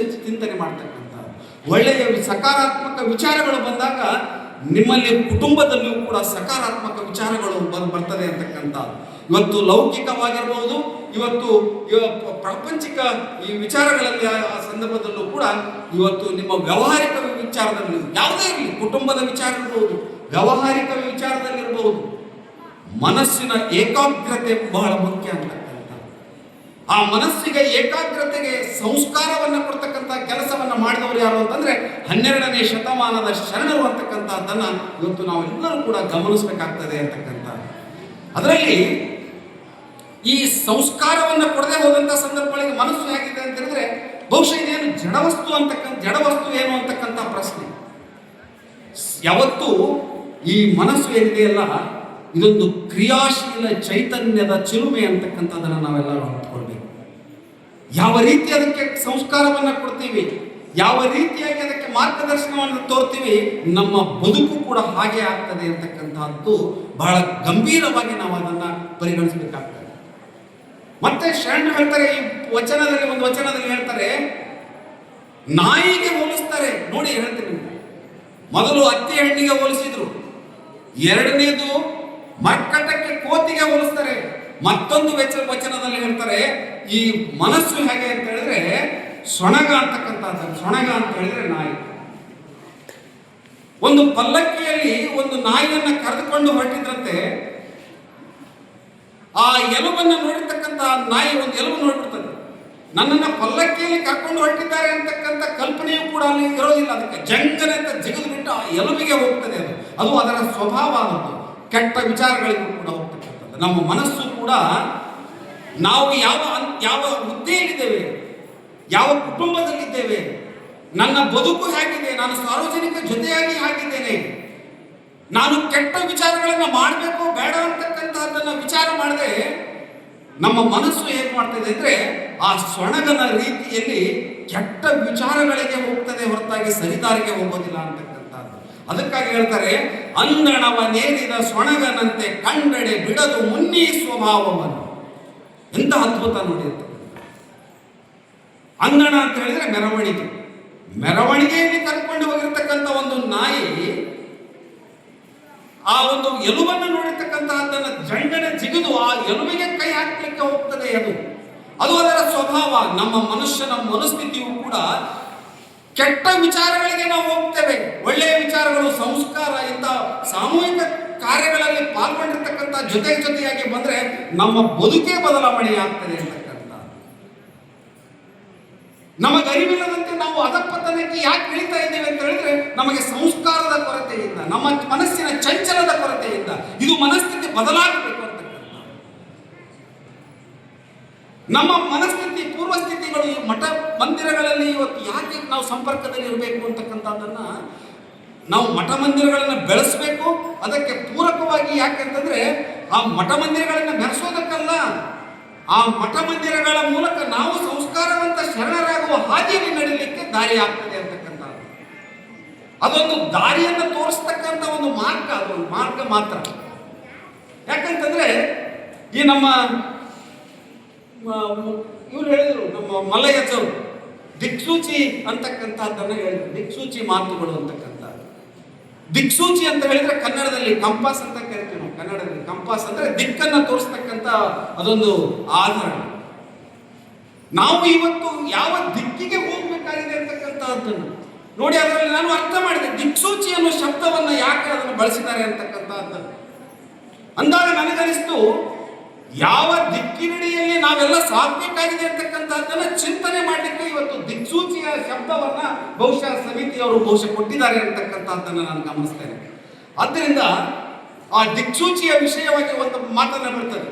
ಚಿಂತನೆ ಮಾಡ್ತಕ್ಕಂಥ ಒಳ್ಳೆಯ ಸಕಾರಾತ್ಮಕ ವಿಚಾರಗಳು ಬಂದಾಗ ನಿಮ್ಮಲ್ಲಿ ಕುಟುಂಬದಲ್ಲಿಯೂ ಕೂಡ ಸಕಾರಾತ್ಮಕ ವಿಚಾರಗಳು ಬರ್ತದೆ ಅಂತಕ್ಕಂಥ. ಇವತ್ತು ಲೌಕಿಕವಾಗಿರಬಹುದು, ಇವತ್ತು ಪ್ರಾಪಂಚಿಕ ಈ ವಿಚಾರಗಳಲ್ಲಿ ಆ ಸಂದರ್ಭದಲ್ಲೂ ಕೂಡ ಇವತ್ತು ನಿಮ್ಮ ವ್ಯಾವಹಾರಿಕ ವಿಚಾರದಲ್ಲಿ ಯಾವುದೇ ಇರಲಿ, ಕುಟುಂಬದ ವಿಚಾರ ಇರಬಹುದು, ವ್ಯಾವಹಾರಿಕ ವಿಚಾರದಲ್ಲಿರಬಹುದು, ಮನಸ್ಸಿನ ಏಕಾಗ್ರತೆ ಬಹಳ ಮುಖ್ಯ ಅಂತಕ್ಕಂಥ. ಆ ಮನಸ್ಸಿಗೆ ಏಕಾಗ್ರತೆಗೆ ಸಂಸ್ಕಾರವನ್ನು ಕೊಡ್ತಕ್ಕಂಥ ಕೆಲಸವನ್ನ ಮಾಡಿದವರು ಯಾರು ಅಂತಂದ್ರೆ 12ನೇ ಶತಮಾನದ ಶರಣರು ಅಂತಕ್ಕಂಥದ್ದನ್ನ ಇವತ್ತು ನಾವೆಲ್ಲರೂ ಕೂಡ ಗಮನಿಸಬೇಕಾಗ್ತದೆ ಅಂತಕ್ಕಂಥ. ಅದರಲ್ಲಿ ಈ ಸಂಸ್ಕಾರವನ್ನು ಕೊಡದೆ ಹೋದಂಥ ಸಂದರ್ಭಗಳಿಗೆ ಮನಸ್ಸು ಹೇಗಿದೆ ಅಂತ ಹೇಳಿದ್ರೆ ಬಹುಶಃ ಇದೇನು ಜಡವಸ್ತು ಏನು ಅಂತಕ್ಕಂಥ ಪ್ರಶ್ನೆ. ಯಾವತ್ತೂ ಈ ಮನಸ್ಸು ಏನಿದೆಯಲ್ಲ ಇದೊಂದು ಕ್ರಿಯಾಶೀಲ ಚೈತನ್ಯದ ಚಿಲುಮೆ ಅಂತಕ್ಕಂಥದ್ದನ್ನು ನಾವೆಲ್ಲರೂ ಅರ್ಥಕೊಳ್ಬೇಕು. ಯಾವ ರೀತಿ ಅದಕ್ಕೆ ಸಂಸ್ಕಾರವನ್ನು ಕೊಡ್ತೀವಿ, ಯಾವ ರೀತಿಯಾಗಿ ಅದಕ್ಕೆ ಮಾರ್ಗದರ್ಶನವನ್ನು ತೋರ್ತೀವಿ, ನಮ್ಮ ಬದುಕು ಕೂಡ ಹಾಗೆ ಆಗ್ತದೆ ಅಂತಕ್ಕಂಥದ್ದು ಬಹಳ ಗಂಭೀರವಾಗಿ ನಾವು ಅದನ್ನ ಪರಿಗಣಿಸಬೇಕಾಗ್ತದೆ. ಮತ್ತೆ ಶರಣರು ಹೇಳ್ತಾರೆ, ಈ ಒಂದು ವಚನದಲ್ಲಿ ಹೇಳ್ತಾರೆ, ನಾಯಿಗೆ ಹೋಲಿಸ್ತಾರೆ. ನೋಡಿ ಹೇಳ್ತೀನಿ, ಮೊದಲು ಅತ್ತಿ ಹಣ್ಣಿಗೆ ಹೋಲಿಸಿದ್ರು, ಎರಡನೇದು ಮರ್ಕಟಕ್ಕೆ ಕೋತಿಗೆ ಹೋಲಿಸ್ತಾರೆ. ಮತ್ತೊಂದು ವಚನದಲ್ಲಿ ಹೇಳ್ತಾರೆ ಈ ಮನಸ್ಸು ಹೇಗೆ ಅಂತ ಹೇಳಿದ್ರೆ ಸೊಣಗ ಅಂತಕ್ಕಂಥದ್ದು. ಸೊಣಗ ಅಂತ ಹೇಳಿದ್ರೆ ನಾಯಿ. ಒಂದು ಪಲ್ಲಕ್ಕಿಯಲ್ಲಿ ಒಂದು ನಾಯಿಯನ್ನ ಕರೆದುಕೊಂಡು ಹೊರಟಿದ್ರಂತೆ. ಆ ಎಲುಬನ್ನು ನೋಡಿರ್ತಕ್ಕಂಥ ನಾಯಿ ಒಂದು ಎಲುಬು ನೋಡ್ಬಿಡ್ತದೆ. ನನ್ನನ್ನ ಪಲ್ಲಕ್ಕಿಯಲ್ಲಿ ಕರ್ಕೊಂಡು ಹೊರಟಿದ್ದಾರೆ ಅಂತಕ್ಕಂಥ ಕಲ್ಪನೆಯೂ ಕೂಡ ಅಲ್ಲಿ ಇರೋದಿಲ್ಲ. ಅದಕ್ಕೆ ಜಂಗನೆ ಅಂತ ಜಿಗಿದು ಬಿಟ್ಟು ಆ ಎಲುಬಿಗೆ ಹೋಗ್ತದೆ. ಅದು ಅದರ ಸ್ವಭಾವ. ಆದದ್ದು ಕೆಟ್ಟ ವಿಚಾರಗಳಿಗೂ ಕೂಡ ಹೋಗ್ತಕ್ಕಂಥದ್ದು. ನಮ್ಮ ಮನಸ್ಸು ಕೂಡ ನಾವು ಯಾವ ಹುದ್ದೆಯಲ್ಲಿದ್ದೇವೆ, ಯಾವ ಕುಟುಂಬದಲ್ಲಿದ್ದೇವೆ, ನನ್ನ ಬದುಕು ಹೇಗಿದೆ, ನಾನು ಸಾರ್ವಜನಿಕ ಜೊತೆಯಾಗಿ ಆಗಿದ್ದೇನೆ, ನಾನು ಕೆಟ್ಟ ವಿಚಾರಗಳನ್ನು ಮಾಡಬೇಕು ಬೇಡ ಅಂತಕ್ಕಂಥದ್ದನ್ನು ವಿಚಾರ ಮಾಡದೆ ನಮ್ಮ ಮನಸ್ಸು ಏನ್ ಮಾಡ್ತದೆ ಅಂದ್ರೆ ಆ ಸೊಣಗನ ರೀತಿಯಲ್ಲಿ ಕೆಟ್ಟ ವಿಚಾರಗಳಿಗೆ ಹೋಗ್ತದೆ ಹೊರತಾಗಿ ಸರಿದಾರಿಗೆ ಹೋಗೋದಿಲ್ಲ ಅಂತಕ್ಕಂಥದ್ದು. ಅದಕ್ಕಾಗಿ ಹೇಳ್ತಾರೆ, ಅಂದಣವ ನೇರಿದ ಸೊಣಗನಂತೆ ಕಂಡಡೆ ಬಿಡದು ಮುನ್ನಿ ಸ್ವಭಾವವನ್ನು. ಎಂತ ಅದ್ಭುತ ನೋಡಿರ್ತದೆ. ಅಂದಣ ಅಂತ ಹೇಳಿದ್ರೆ ಮೆರವಣಿಗೆಯಲ್ಲಿ ಕರ್ಕೊಂಡು ಹೋಗಿರ್ತಕ್ಕಂಥ ಒಂದು ನಾಯಿ ಆ ಒಂದು ಎಲುಬನ್ನು ನೋಡಿರ್ತಕ್ಕಂಥದ್ದನ್ನು ಜಂಡನೆ ಜಿಗಿದು ಆ ಎಲುಬಿಗೆ ಕೈ ಹಾಕ್ಲಿಕ್ಕೆ ಹೋಗ್ತದೆ. ಅದು ಅದರ ಸ್ವಭಾವ. ನಮ್ಮ ಮನುಷ್ಯನ ಮನಸ್ಥಿತಿಯು ಕೂಡ ಕೆಟ್ಟ ವಿಚಾರಗಳಿಗೆ ನಾವು ಹೋಗ್ತೇವೆ. ಒಳ್ಳೆಯ ವಿಚಾರಗಳು, ಸಂಸ್ಕಾರ, ಇಂಥ ಸಾಮೂಹಿಕ ಕಾರ್ಯಗಳಲ್ಲಿ ಪಾಲ್ಗೊಂಡಿರ್ತಕ್ಕಂಥ ಜೊತೆಯಾಗಿ ಬಂದ್ರೆ ನಮ್ಮ ಬದುಕೇ ಬದಲಾವಣೆ ಆಗ್ತದೆ ಅಂತಕ್ಕಂಥ. ನಮಗೆ ಅರಿವಿಲ್ಲದಂತೆ ನಾವು ಅಧಪತನಕ್ಕೆ ಯಾಕೆ ಇಳಿತಾ ಇದ್ದೇವೆ ಅಂತ ಹೇಳಿದ್ರೆ ನಮಗೆ ಸಂಸ್ಕಾರದ ಕೊರತೆಯಿಂದ, ನಮ್ಮ ಮನಸ್ಸಿನ ಚಂಚಲದ ಕೊರತೆಯಿಂದ. ಇದು ಮನಸ್ಥಿತಿ ಬದಲಾಗಬೇಕು ಅಂತಕ್ಕಂಥ. ನಮ್ಮ ಮನಸ್ಥಿತಿ ಪೂರ್ವಸ್ಥಿತಿಗಳು ಈ ಮಠ ಮಂದಿರಗಳಲ್ಲಿ ಇವತ್ತು ಯಾಕೆ ನಾವು ಸಂಪರ್ಕದಲ್ಲಿ ಇರಬೇಕು ಅಂತಕ್ಕಂಥದ್ದನ್ನ ನಾವು ಮಠ ಮಂದಿರಗಳನ್ನು ಬೆಳೆಸಬೇಕು. ಅದಕ್ಕೆ ಪೂರಕವಾಗಿ ಯಾಕೆಂತಂದ್ರೆ ಆ ಮಠ ಮಂದಿರಗಳನ್ನು ಮೆರೆಸೋದಕ್ಕಲ್ಲ, ಆ ಮಠ ಮಂದಿರಗಳ ಮೂಲಕ ನಾವು ಸಂಸ್ಕಾರವಂತ ಶರಣರಾಗುವ ಹಾದಿಯಲ್ಲಿ ನಡೀಲಿಕ್ಕೆ ದಾರಿ ಆಗ್ತದೆ ಅಂತಕ್ಕಂಥ. ಅದೊಂದು ದಾರಿಯನ್ನು ತೋರಿಸ್ತಕ್ಕಂಥ ಒಂದು ಮಾರ್ಗ, ಅದೊಂದು ಮಾರ್ಗ ಮಾತ್ರ. ಯಾಕಂತಂದ್ರೆ ಈ ನಮ್ಮ ಇವ್ರು ಹೇಳಿದ್ರು, ನಮ್ಮ ಮಲ್ಲಯ್ಯಜರು ದಿಕ್ಸೂಚಿ ಅಂತಕ್ಕಂಥದ್ದನ್ನು ಹೇಳಿದ್ರು. ದಿಕ್ಸೂಚಿ ಮಾತುಗಳು ಅಂತಕ್ಕಂಥ. ದಿಕ್ಸೂಚಿ ಅಂತ ಹೇಳಿದ್ರೆ ಕನ್ನಡದಲ್ಲಿ ಕಂಪಾಸ್ ಅಂತ ಕರಿತೀವಿ ನಾವು. ಕನ್ನಡದಲ್ಲಿ ಕಂಪಾಸ್ ಅಂದ್ರೆ ದಿಕ್ಕನ್ನು ತೋರಿಸ್ತಕ್ಕಂಥ ಅದೊಂದು ಆಧಾರ. ನಾವು ಇವತ್ತು ಯಾವ ದಿಕ್ಕಿಗೆ ಹೋಗ್ಬೇಕಾಗಿದೆ ಅಂತಕ್ಕಂಥದ್ದನ್ನು ನೋಡಿ ಅದರಲ್ಲಿ ನಾನು ಅರ್ಥ ಮಾಡಿದೆ. ದಿಕ್ಸೂಚಿ ಅನ್ನೋ ಶಬ್ದವನ್ನ ಯಾಕೆ ಅದನ್ನು ಬಳಸಿದ್ದಾರೆ ಅಂತಕ್ಕಂಥದ್ದನ್ನು ಅಂದಾಗ ನನಗನಿಸ್ತು, ಯಾವ ದಿಕ್ಕಿನಡಿಯಲ್ಲಿ ನಾವೆಲ್ಲ ಸಾಧಬೇಕಾಗಿದೆ ಅಂತಕ್ಕಂಥದ್ದನ್ನ ಚಿಂತನೆ ಮಾಡಲಿಕ್ಕೆ ಇವತ್ತು ದಿಕ್ಸೂಚಿಯ ಶಬ್ದವನ್ನ ಬಹುಶಃ ಸಮಿತಿಯವರು ಕೊಟ್ಟಿದ್ದಾರೆ ಅಂತಕ್ಕಂಥದ್ದನ್ನು ನಾನು ಗಮನಿಸ್ತೇನೆ. ಆದ್ದರಿಂದ ಆ ದಿಕ್ಸೂಚಿಯ ವಿಷಯವಾಗಿ ಒಂದು ಮಾತನ್ನ ಬರ್ತದೆ.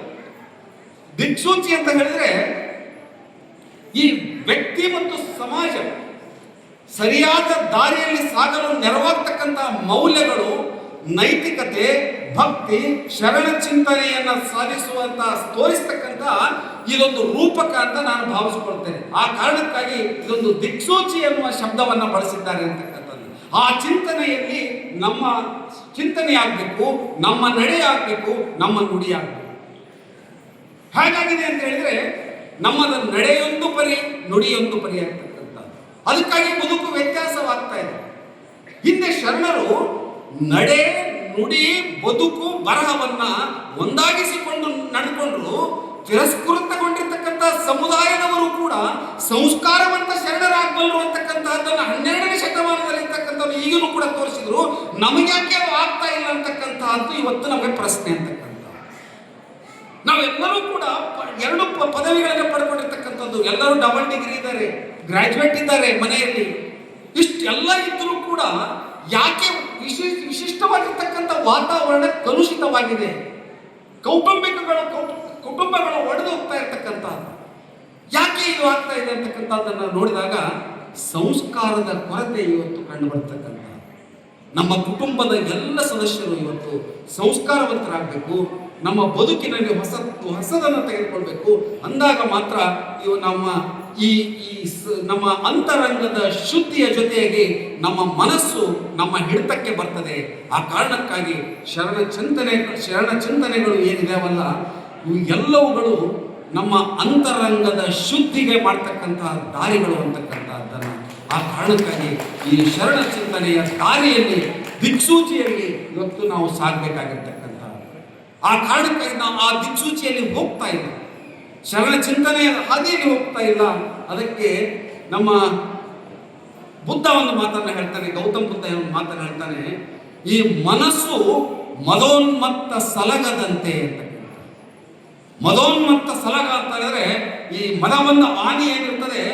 ದಿಕ್ಸೂಚಿ ಅಂತ ಹೇಳಿದ್ರೆ ಈ ವ್ಯಕ್ತಿ ಮತ್ತು ಸಮಾಜ ಸರಿಯಾದ ದಾರಿಯಲ್ಲಿ ಸಾಗಲು ನೆರವಾಗ್ತಕ್ಕಂಥ ಮೌಲ್ಯಗಳು, ನೈತಿಕತೆ, ಭಕ್ತಿ, ಶರಣ ಚಿಂತನೆಯನ್ನ ಸಾಧಿಸುವಂತ ತೋರಿಸ್ತಕ್ಕಂಥ ಇದೊಂದು ರೂಪಕ ಅಂತ ನಾನು ಭಾವಿಸಿಕೊಳ್ತೇನೆ. ಆ ಕಾರಣಕ್ಕಾಗಿ ಇದೊಂದು ದಿಕ್ಸೂಚಿ ಎನ್ನುವ ಶಬ್ದವನ್ನ ಬಳಸಿದ್ದಾರೆ ಅಂತಕ್ಕಂಥದ್ದು. ಆ ಚಿಂತನೆಯಲ್ಲಿ ನಮ್ಮ ಚಿಂತನೆ ಆಗಬೇಕು, ನಮ್ಮ ನಡೆ ಆಗಬೇಕು, ನಮ್ಮ ನುಡಿ ಆಗಬೇಕು. ಹೇಗಾಗಿದೆ ಅಂತ ಹೇಳಿದ್ರೆ ನಮ್ಮದ ನಡೆಯೊಂದು ಪರಿ, ನುಡಿಯೊಂದು ಪರಿ ಆಗ್ತಕ್ಕಂಥದ್ದು. ಅದಕ್ಕಾಗಿ ಬದುಕು ವ್ಯತ್ಯಾಸವಾಗ್ತಾ ಇದೆ. ಹಿಂದೆ ಶರಣರು ನಡೆ, ನುಡಿ, ಬದುಕು, ಬರಹವನ್ನ ಒಂದಾಗಿಸಿಕೊಂಡು ನಡೆದುಕೊಂಡ್ರು. ತಿರಸ್ಕೃತಗೊಂಡಿರ್ತಕ್ಕಂಥ ಸಮುದಾಯದವರು ಕೂಡ ಸಂಸ್ಕಾರವಂತ ಶರಣರಾಗಬಲ್ಲರು ಅಂತಕ್ಕಂಥದ್ದನ್ನು 12ನೇ ಶತಮಾನದಲ್ಲಿ ಇರ್ತಕ್ಕಂಥವ್ರು ಈಗಲೂ ಕೂಡ ತೋರಿಸಿದ್ರು. ನಮಗೆ ಯಾಕೆ ಆಗ್ತಾ ಇಲ್ಲ ಅಂತಕ್ಕಂಥದ್ದು ಇವತ್ತು ನಮಗೆ ಪ್ರಶ್ನೆ ಅಂತಕ್ಕಂಥ. ನಾವೆಲ್ಲರೂ ಕೂಡ 2 ಪದವಿಗಳನ್ನು ಪಡ್ಕೊಂಡಿರ್ತಕ್ಕಂಥದ್ದು. ಎಲ್ಲರೂ ಡಬಲ್ ಡಿಗ್ರಿ ಇದ್ದಾರೆ, ಗ್ರಾಜ್ಯುಯೇಟ್ ಇದ್ದಾರೆ ಮನೆಯಲ್ಲಿ. ಇಷ್ಟೆಲ್ಲ ಇದ್ರೂ ಕೂಡ ಯಾಕೆ ವಿಶಿಷ್ಟವಾಗಿರ್ತಕ್ಕಂಥ ವಾತಾವರಣ ಕಲುಷಿತವಾಗಿದೆ? ಕುಟುಂಬಗಳು ಒಡೆದು ಹೋಗ್ತಾ ಇರ್ತಕ್ಕಂಥ ಯಾಕೆ ಇದು ಆಗ್ತಾ ಇದೆ ಅಂತಕ್ಕಂಥದ್ದನ್ನು ನೋಡಿದಾಗ ಸಂಸ್ಕಾರದ ಕೊರತೆ ಇವತ್ತು ಕಂಡು ಬರ್ತಕ್ಕಂಥ. ನಮ್ಮ ಕುಟುಂಬದ ಎಲ್ಲ ಸದಸ್ಯರು ಇವತ್ತು ಸಂಸ್ಕಾರವಂತರಾಗಬೇಕು. ನಮ್ಮ ಬದುಕಿನಲ್ಲಿ ಹೊಸದನ್ನು ತೆಗೆದುಕೊಳ್ಬೇಕು. ಅಂದಾಗ ಮಾತ್ರ ಇವು ನಮ್ಮ ಅಂತರಂಗದ ಶುದ್ಧಿಯ ಜೊತೆಯಾಗಿ ನಮ್ಮ ಮನಸ್ಸು ನಮ್ಮ ಹಿಡಿತಕ್ಕೆ ಬರ್ತದೆ. ಆ ಕಾರಣಕ್ಕಾಗಿ ಶರಣ ಚಿಂತನೆಗಳು ಏನಿದಾವಲ್ಲ, ಇವು ಎಲ್ಲವುಗಳು ನಮ್ಮ ಅಂತರಂಗದ ಶುದ್ಧಿಗೆ ಮಾಡ್ತಕ್ಕಂತಹ ದಾರಿಗಳು ಅಂತಕ್ಕಂಥದ್ದನ್ನು. ಆ ಕಾರಣಕ್ಕಾಗಿ ಈ ಶರಣ ಚಿಂತನೆಯ ದಾರಿಯಲ್ಲಿ, ದಿಕ್ಸೂಚಿಯಲ್ಲಿ ಇವತ್ತು ನಾವು ಸಾಗಬೇಕಾಗಿರ್ತಕ್ಕಂಥ. ಆ ಕಾರಣಕ್ಕಾಗಿ ನಾವು ಆ ದಿಕ್ಸೂಚಿಯಲ್ಲಿ ಹೋಗ್ತಾ ಇಲ್ಲ, ಶರಣ ಚಿಂತನೆಯ ಹಾದಿಯಲ್ಲಿ ಹೋಗ್ತಾ ಇಲ್ಲ. ಅದಕ್ಕೆ ನಮ್ಮ ಬುದ್ಧ ಒಂದು ಮಾತನ್ನ ಹೇಳ್ತಾನೆ, ಗೌತಮ್ ಬುದ್ಧ ಒಂದು ಮಾತನ್ನ ಹೇಳ್ತಾನೆ, ಈ ಮನಸ್ಸು ಮದೋನ್ಮತ್ತ ಸಲಗದಂತೆ ಅಂತ. ಮದೋನ್ಮತ್ತ ಸಲಗ ಅಂತ ಹೇಳಿದ್ರೆ ಈ ಮದವನ್ನ ಆನಿ ಏನಿರ್ತದೆ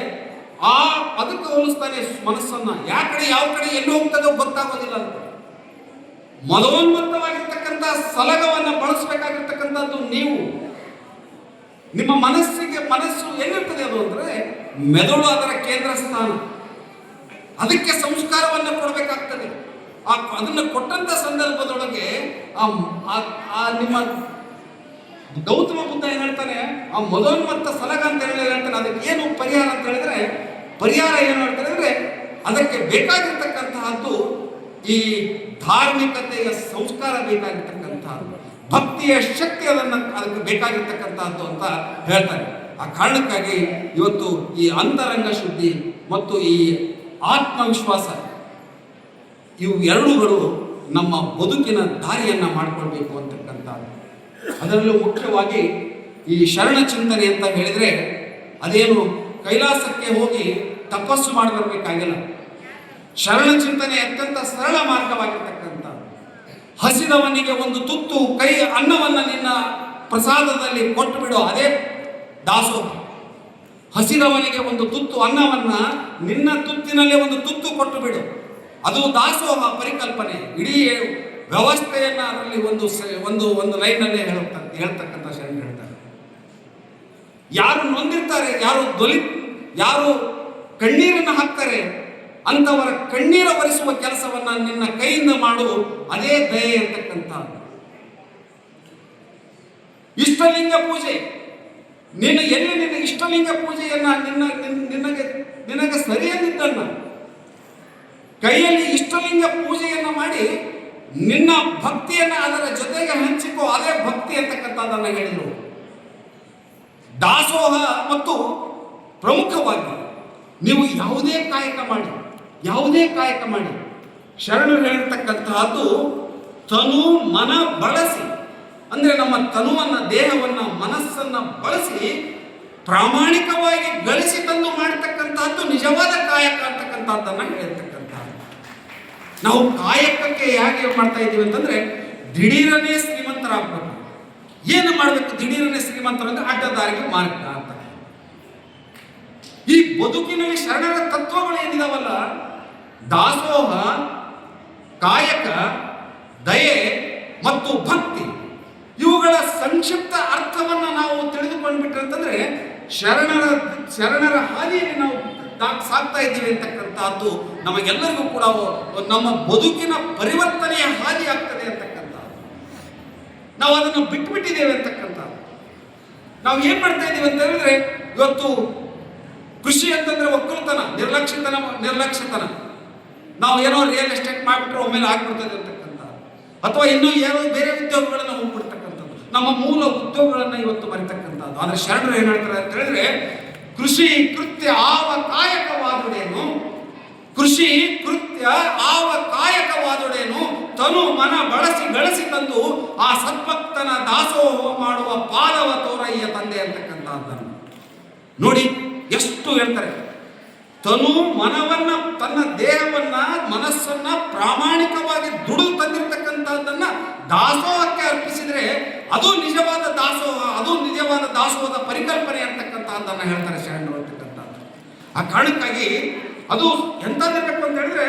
ಅದಕ್ಕೆ ಹೋಲಿಸ್ತಾನೆ ಮನಸ್ಸನ್ನ. ಯಾವ ಕಡೆ ಎಲ್ಲಿ ಹೋಗ್ತದೋ ಗೊತ್ತಾಗೋದಿಲ್ಲ ಅಂತ. ಮದೋನ್ಮತ್ತವಾಗಿರ್ತಕ್ಕಂಥ ಸಲಗವನ್ನ ಬಳಸಬೇಕಾಗಿರ್ತಕ್ಕಂಥದ್ದು ನೀವು. ನಿಮ್ಮ ಮನಸ್ಸು ಎಲ್ಲಿರ್ತದೆ ಅದು ಅಂದ್ರೆ ಮೆದುಳು ಅದರ ಕೇಂದ್ರ ಸ್ಥಾನ. ಅದಕ್ಕೆ ಸಂಸ್ಕಾರವನ್ನು ಕೊಡಬೇಕಾಗ್ತದೆ. ಅದನ್ನು ಕೊಟ್ಟಂತ ಸಂದರ್ಭದೊಳಗೆ ನಿಮ್ಮ ಗೌತಮ ಬುದ್ಧ ಏನ್ ಹೇಳ್ತಾನೆ, ಆ ಮದೋನ್ಮತ್ತ ಸಲಗ ಅಂತ ಹೇಳ್ತಾನೆ. ಅದಕ್ಕೆ ಏನು ಪರಿಹಾರ ಅಂತ ಹೇಳಿದ್ರೆ, ಪರಿಹಾರ ಏನು ಹೇಳ್ತಾರೆ ಅಂದ್ರೆ ಅದಕ್ಕೆ ಬೇಕಾಗಿರ್ತಕ್ಕಂತಹದ್ದು ಈ ಧಾರ್ಮಿಕತೆಯ ಸಂಸ್ಕಾರ ಬೇಕಾಗಿರ್ತಕ್ಕಂಥದ್ದು, ಭಕ್ತಿಯ ಶಕ್ತಿ ಅದಕ್ಕೆ ಬೇಕಾಗಿರ್ತಕ್ಕಂಥದ್ದು ಅಂತ ಹೇಳ್ತಾರೆ. ಆ ಕಾರಣಕ್ಕಾಗಿ ಇವತ್ತು ಈ ಅಂತರಂಗ ಶುದ್ಧಿ ಮತ್ತು ಈ ಆತ್ಮವಿಶ್ವಾಸ ಇವು ಎರಡೂಗಳು ನಮ್ಮ ಬದುಕಿನ ದಾರಿಯನ್ನ ಮಾಡಿಕೊಳ್ಬೇಕು ಅಂತಕ್ಕಂಥದ್ದು. ಅದರಲ್ಲೂ ಮುಖ್ಯವಾಗಿ ಈ ಶರಣ ಚಿಂತನೆ ಅಂತ ಹೇಳಿದ್ರೆ ಅದೇನು ಕೈಲಾಸಕ್ಕೆ ಹೋಗಿ ತಪಸ್ಸು ಮಾಡಬರ್ಬೇಕಾಗಿಲ್ಲ. ಶರಣ ಚಿಂತನೆ ಅತ್ಯಂತ ಸರಳ ಮಾರ್ಗವಾಗಿರ್ತಕ್ಕಂಥ. ಹಸಿದವನಿಗೆ ಒಂದು ತುತ್ತು ಕೈ ಅನ್ನವನ್ನ ನಿನ್ನ ಪ್ರಸಾದದಲ್ಲಿ ಕೊಟ್ಟು ಬಿಡು, ಅದೇ ದಾಸೋಹ. ಹಸಿದವನಿಗೆ ಒಂದು ತುತ್ತು ಅನ್ನವನ್ನ ನಿನ್ನ ತುತ್ತಿನಲ್ಲೇ ಒಂದು ತುತ್ತು ಕೊಟ್ಟು ಬಿಡು, ಅದು ದಾಸೋಹ ಪರಿಕಲ್ಪನೆ. ಇಡೀ ವ್ಯವಸ್ಥೆಯನ್ನ ಅದರಲ್ಲಿ ಒಂದು ಲೈನಲ್ಲಿ ಹೇಳ್ತಕ್ಕಂಥ ಶರಣ ಹೇಳ್ತಾರೆ. ಯಾರು ನೊಂದಿರ್ತಾರೆ, ಯಾರು ಕಣ್ಣೀರನ್ನು ಹಾಕ್ತಾರೆ, ಅಂತವರ ಕಣ್ಣೀರ ಒರೆಸುವ ಕೆಲಸವನ್ನ ನಿನ್ನ ಕೈಯಿಂದ ಮಾಡು, ಅದೇ ದಯೆ ಅಂತಕ್ಕಂಥ. ಇಷ್ಟಲಿಂಗ ಪೂಜೆ, ನಿನ್ನ ಇಷ್ಟಲಿಂಗ ಪೂಜೆಯನ್ನ ನಿನಗೆ ಸರಿಯಲ್ಲಿದ್ದನ್ನ ಕೈಯಲ್ಲಿ ಇಷ್ಟಲಿಂಗ ಪೂಜೆಯನ್ನ ಮಾಡಿ ನಿನ್ನ ಭಕ್ತಿಯನ್ನ ಅದರ ಜೊತೆಗೆ ಹಂಚಿಕೋ, ಅದೇ ಭಕ್ತಿ ಅಂತಕ್ಕಂಥದ್ದನ್ನ ಹೇಳಿದರು. ದಾಸೋಹ ಮತ್ತು ಪ್ರಮುಖವಾಗಿ ನೀವು ಯಾವುದೇ ಕಾಯಕ ಮಾಡಿ ಶರಣರು ಹೇಳಿರ್ತಕ್ಕಂತಹದ್ದು ತನು ಮನ ಬಳಸಿ, ಅಂದ್ರೆ ನಮ್ಮ ತನುವನ್ನ, ದೇಹವನ್ನ, ಮನಸ್ಸನ್ನ ಬಳಸಿ ಪ್ರಾಮಾಣಿಕವಾಗಿ ಗಳಿಸಿ ತಂದು ಮಾಡತಕ್ಕಂತಹದ್ದು ನಿಜವಾದ ಕಾಯಕ ಅಂತಕ್ಕಂಥದ್ದನ್ನ ಹೇಳಿರ್ತಕ್ಕಂಥ. ನಾವು ಕಾಯಕಕ್ಕೆ ಯಾಕೆ ಮಾಡ್ತಾ ಇದ್ದೀವಿ ಅಂತಂದ್ರೆ ದಿಢೀರನೇ ಶ್ರೀಮಂತರಾಗಬೇಕು. ಏನು ಮಾಡಬೇಕು? ದಿಢೀರನೇ ಶ್ರೀಮಂತರಂದ್ರೆ ಅಡ್ಡದಾರಿಗೆ ಮಾರ್ಗ ಅಂತ. ಈ ಬದುಕಿನಲ್ಲಿ ಶರಣರ ತತ್ವಗಳು ಏನಿದಾವಲ್ಲ, ದಾಸೋಹ, ಕಾಯಕ, ದಯೆ ಮತ್ತು ಭಕ್ತಿ, ಇವುಗಳ ಸಂಕ್ಷಿಪ್ತ ಅರ್ಥವನ್ನ ನಾವು ತಿಳಿದುಕೊಂಡ್ಬಿಟ್ರೆ ಅಂತಂದ್ರೆ ಶರಣರ ಹಾದಿಯಲ್ಲಿ ನಾವು ಸಾಕ್ತಾ ಇದ್ದೀವಿ ಅಂತಕ್ಕಂಥದ್ದು ನಮಗೆಲ್ಲರಿಗೂ ಕೂಡ ನಮ್ಮ ಬದುಕಿನ ಪರಿವರ್ತನೆಯ ಹಾದಿ ಆಗ್ತದೆ ಅಂತಕ್ಕಂಥ. ನಾವು ಅದನ್ನು ಬಿಟ್ಟುಬಿಟ್ಟಿದ್ದೇವೆ ಅಂತಕ್ಕಂಥ. ನಾವು ಏನ್ ಮಾಡ್ತಾ ಇದ್ದೀವಿ ಅಂತ ಹೇಳಿದ್ರೆ, ಇವತ್ತು ಕೃಷಿ ಅಂತಂದ್ರೆ ಒಕ್ಕಲುತನ, ನಿರ್ಲಕ್ಷ್ಯತನ. ನಾವು ಏನೋ ರಿಯಲ್ ಎಸ್ಟೇಟ್ ಮಾಡಿಬಿಟ್ರೆ ಒಮ್ಮೆಲೆ ಆಗ್ಬಿಡ್ತದೆ ಅಂತಕ್ಕಂಥ, ಅಥವಾ ಇನ್ನೂ ಏನೋ ಬೇರೆ ಉದ್ಯೋಗಗಳನ್ನ ಹೋಗ್ಬಿಡ್ತಕ್ಕಂಥದ್ದು, ನಮ್ಮ ಮೂಲ ಉದ್ಯೋಗಗಳನ್ನ ಇವತ್ತು ಬರೀತಕ್ಕಂಥದ್ದು. ಆದ್ರೆ ಶರಣರು ಏನ್ ಹೇಳ್ತಾರೆ ಅಂತ ಹೇಳಿದ್ರೆ, ಕೃಷಿ ಕೃತ್ಯ ಆವ ಕಾಯಕವಾದುಡೇನು, ಕೃಷಿ ಕೃತ್ಯ ಆವ ಕಾಯಕವಾದುಡೇನು, ತನು ಮನ ಗಳಿಸಿ ತಂದು ಆ ಸದ್ಭಕ್ತನ ದಾಸೋಹ ಮಾಡುವ ಪಾದವ ತೋರಯ್ಯ ತಂದೆ ಅಂತಕ್ಕಂಥದ್ದನ್ನು ನೋಡಿ ಎಷ್ಟು ಹೇಳ್ತಾರೆ. ತನು ಮನವನ್ನ, ತನ್ನ ದೇಹವನ್ನ, ಮನಸ್ಸನ್ನ ಪ್ರಾಮಾಣಿಕವಾಗಿ ದುಡಿದು ತಂದಿರತಕ್ಕಂಥದ್ದನ್ನ ದಾಸೋಹಕ್ಕೆ ಅರ್ಪಿಸಿದ್ರೆ ಅದು ನಿಜವಾದ ದಾಸೋಹ, ಅದು ನಿಜವಾದ ದಾಸೋಹದ ಪರಿಕಲ್ಪನೆ ಅಂತಕ್ಕಂಥದ್ದನ್ನ ಹೇಳ್ತಾರೆ ಶರಣರು ಅಂತಕ್ಕಂಥದ್ದು. ಆ ಕಾರಣಕ್ಕಾಗಿ ಅದು ಎಂಥದಿರಬೇಕು ಅಂತ ಹೇಳಿದ್ರೆ,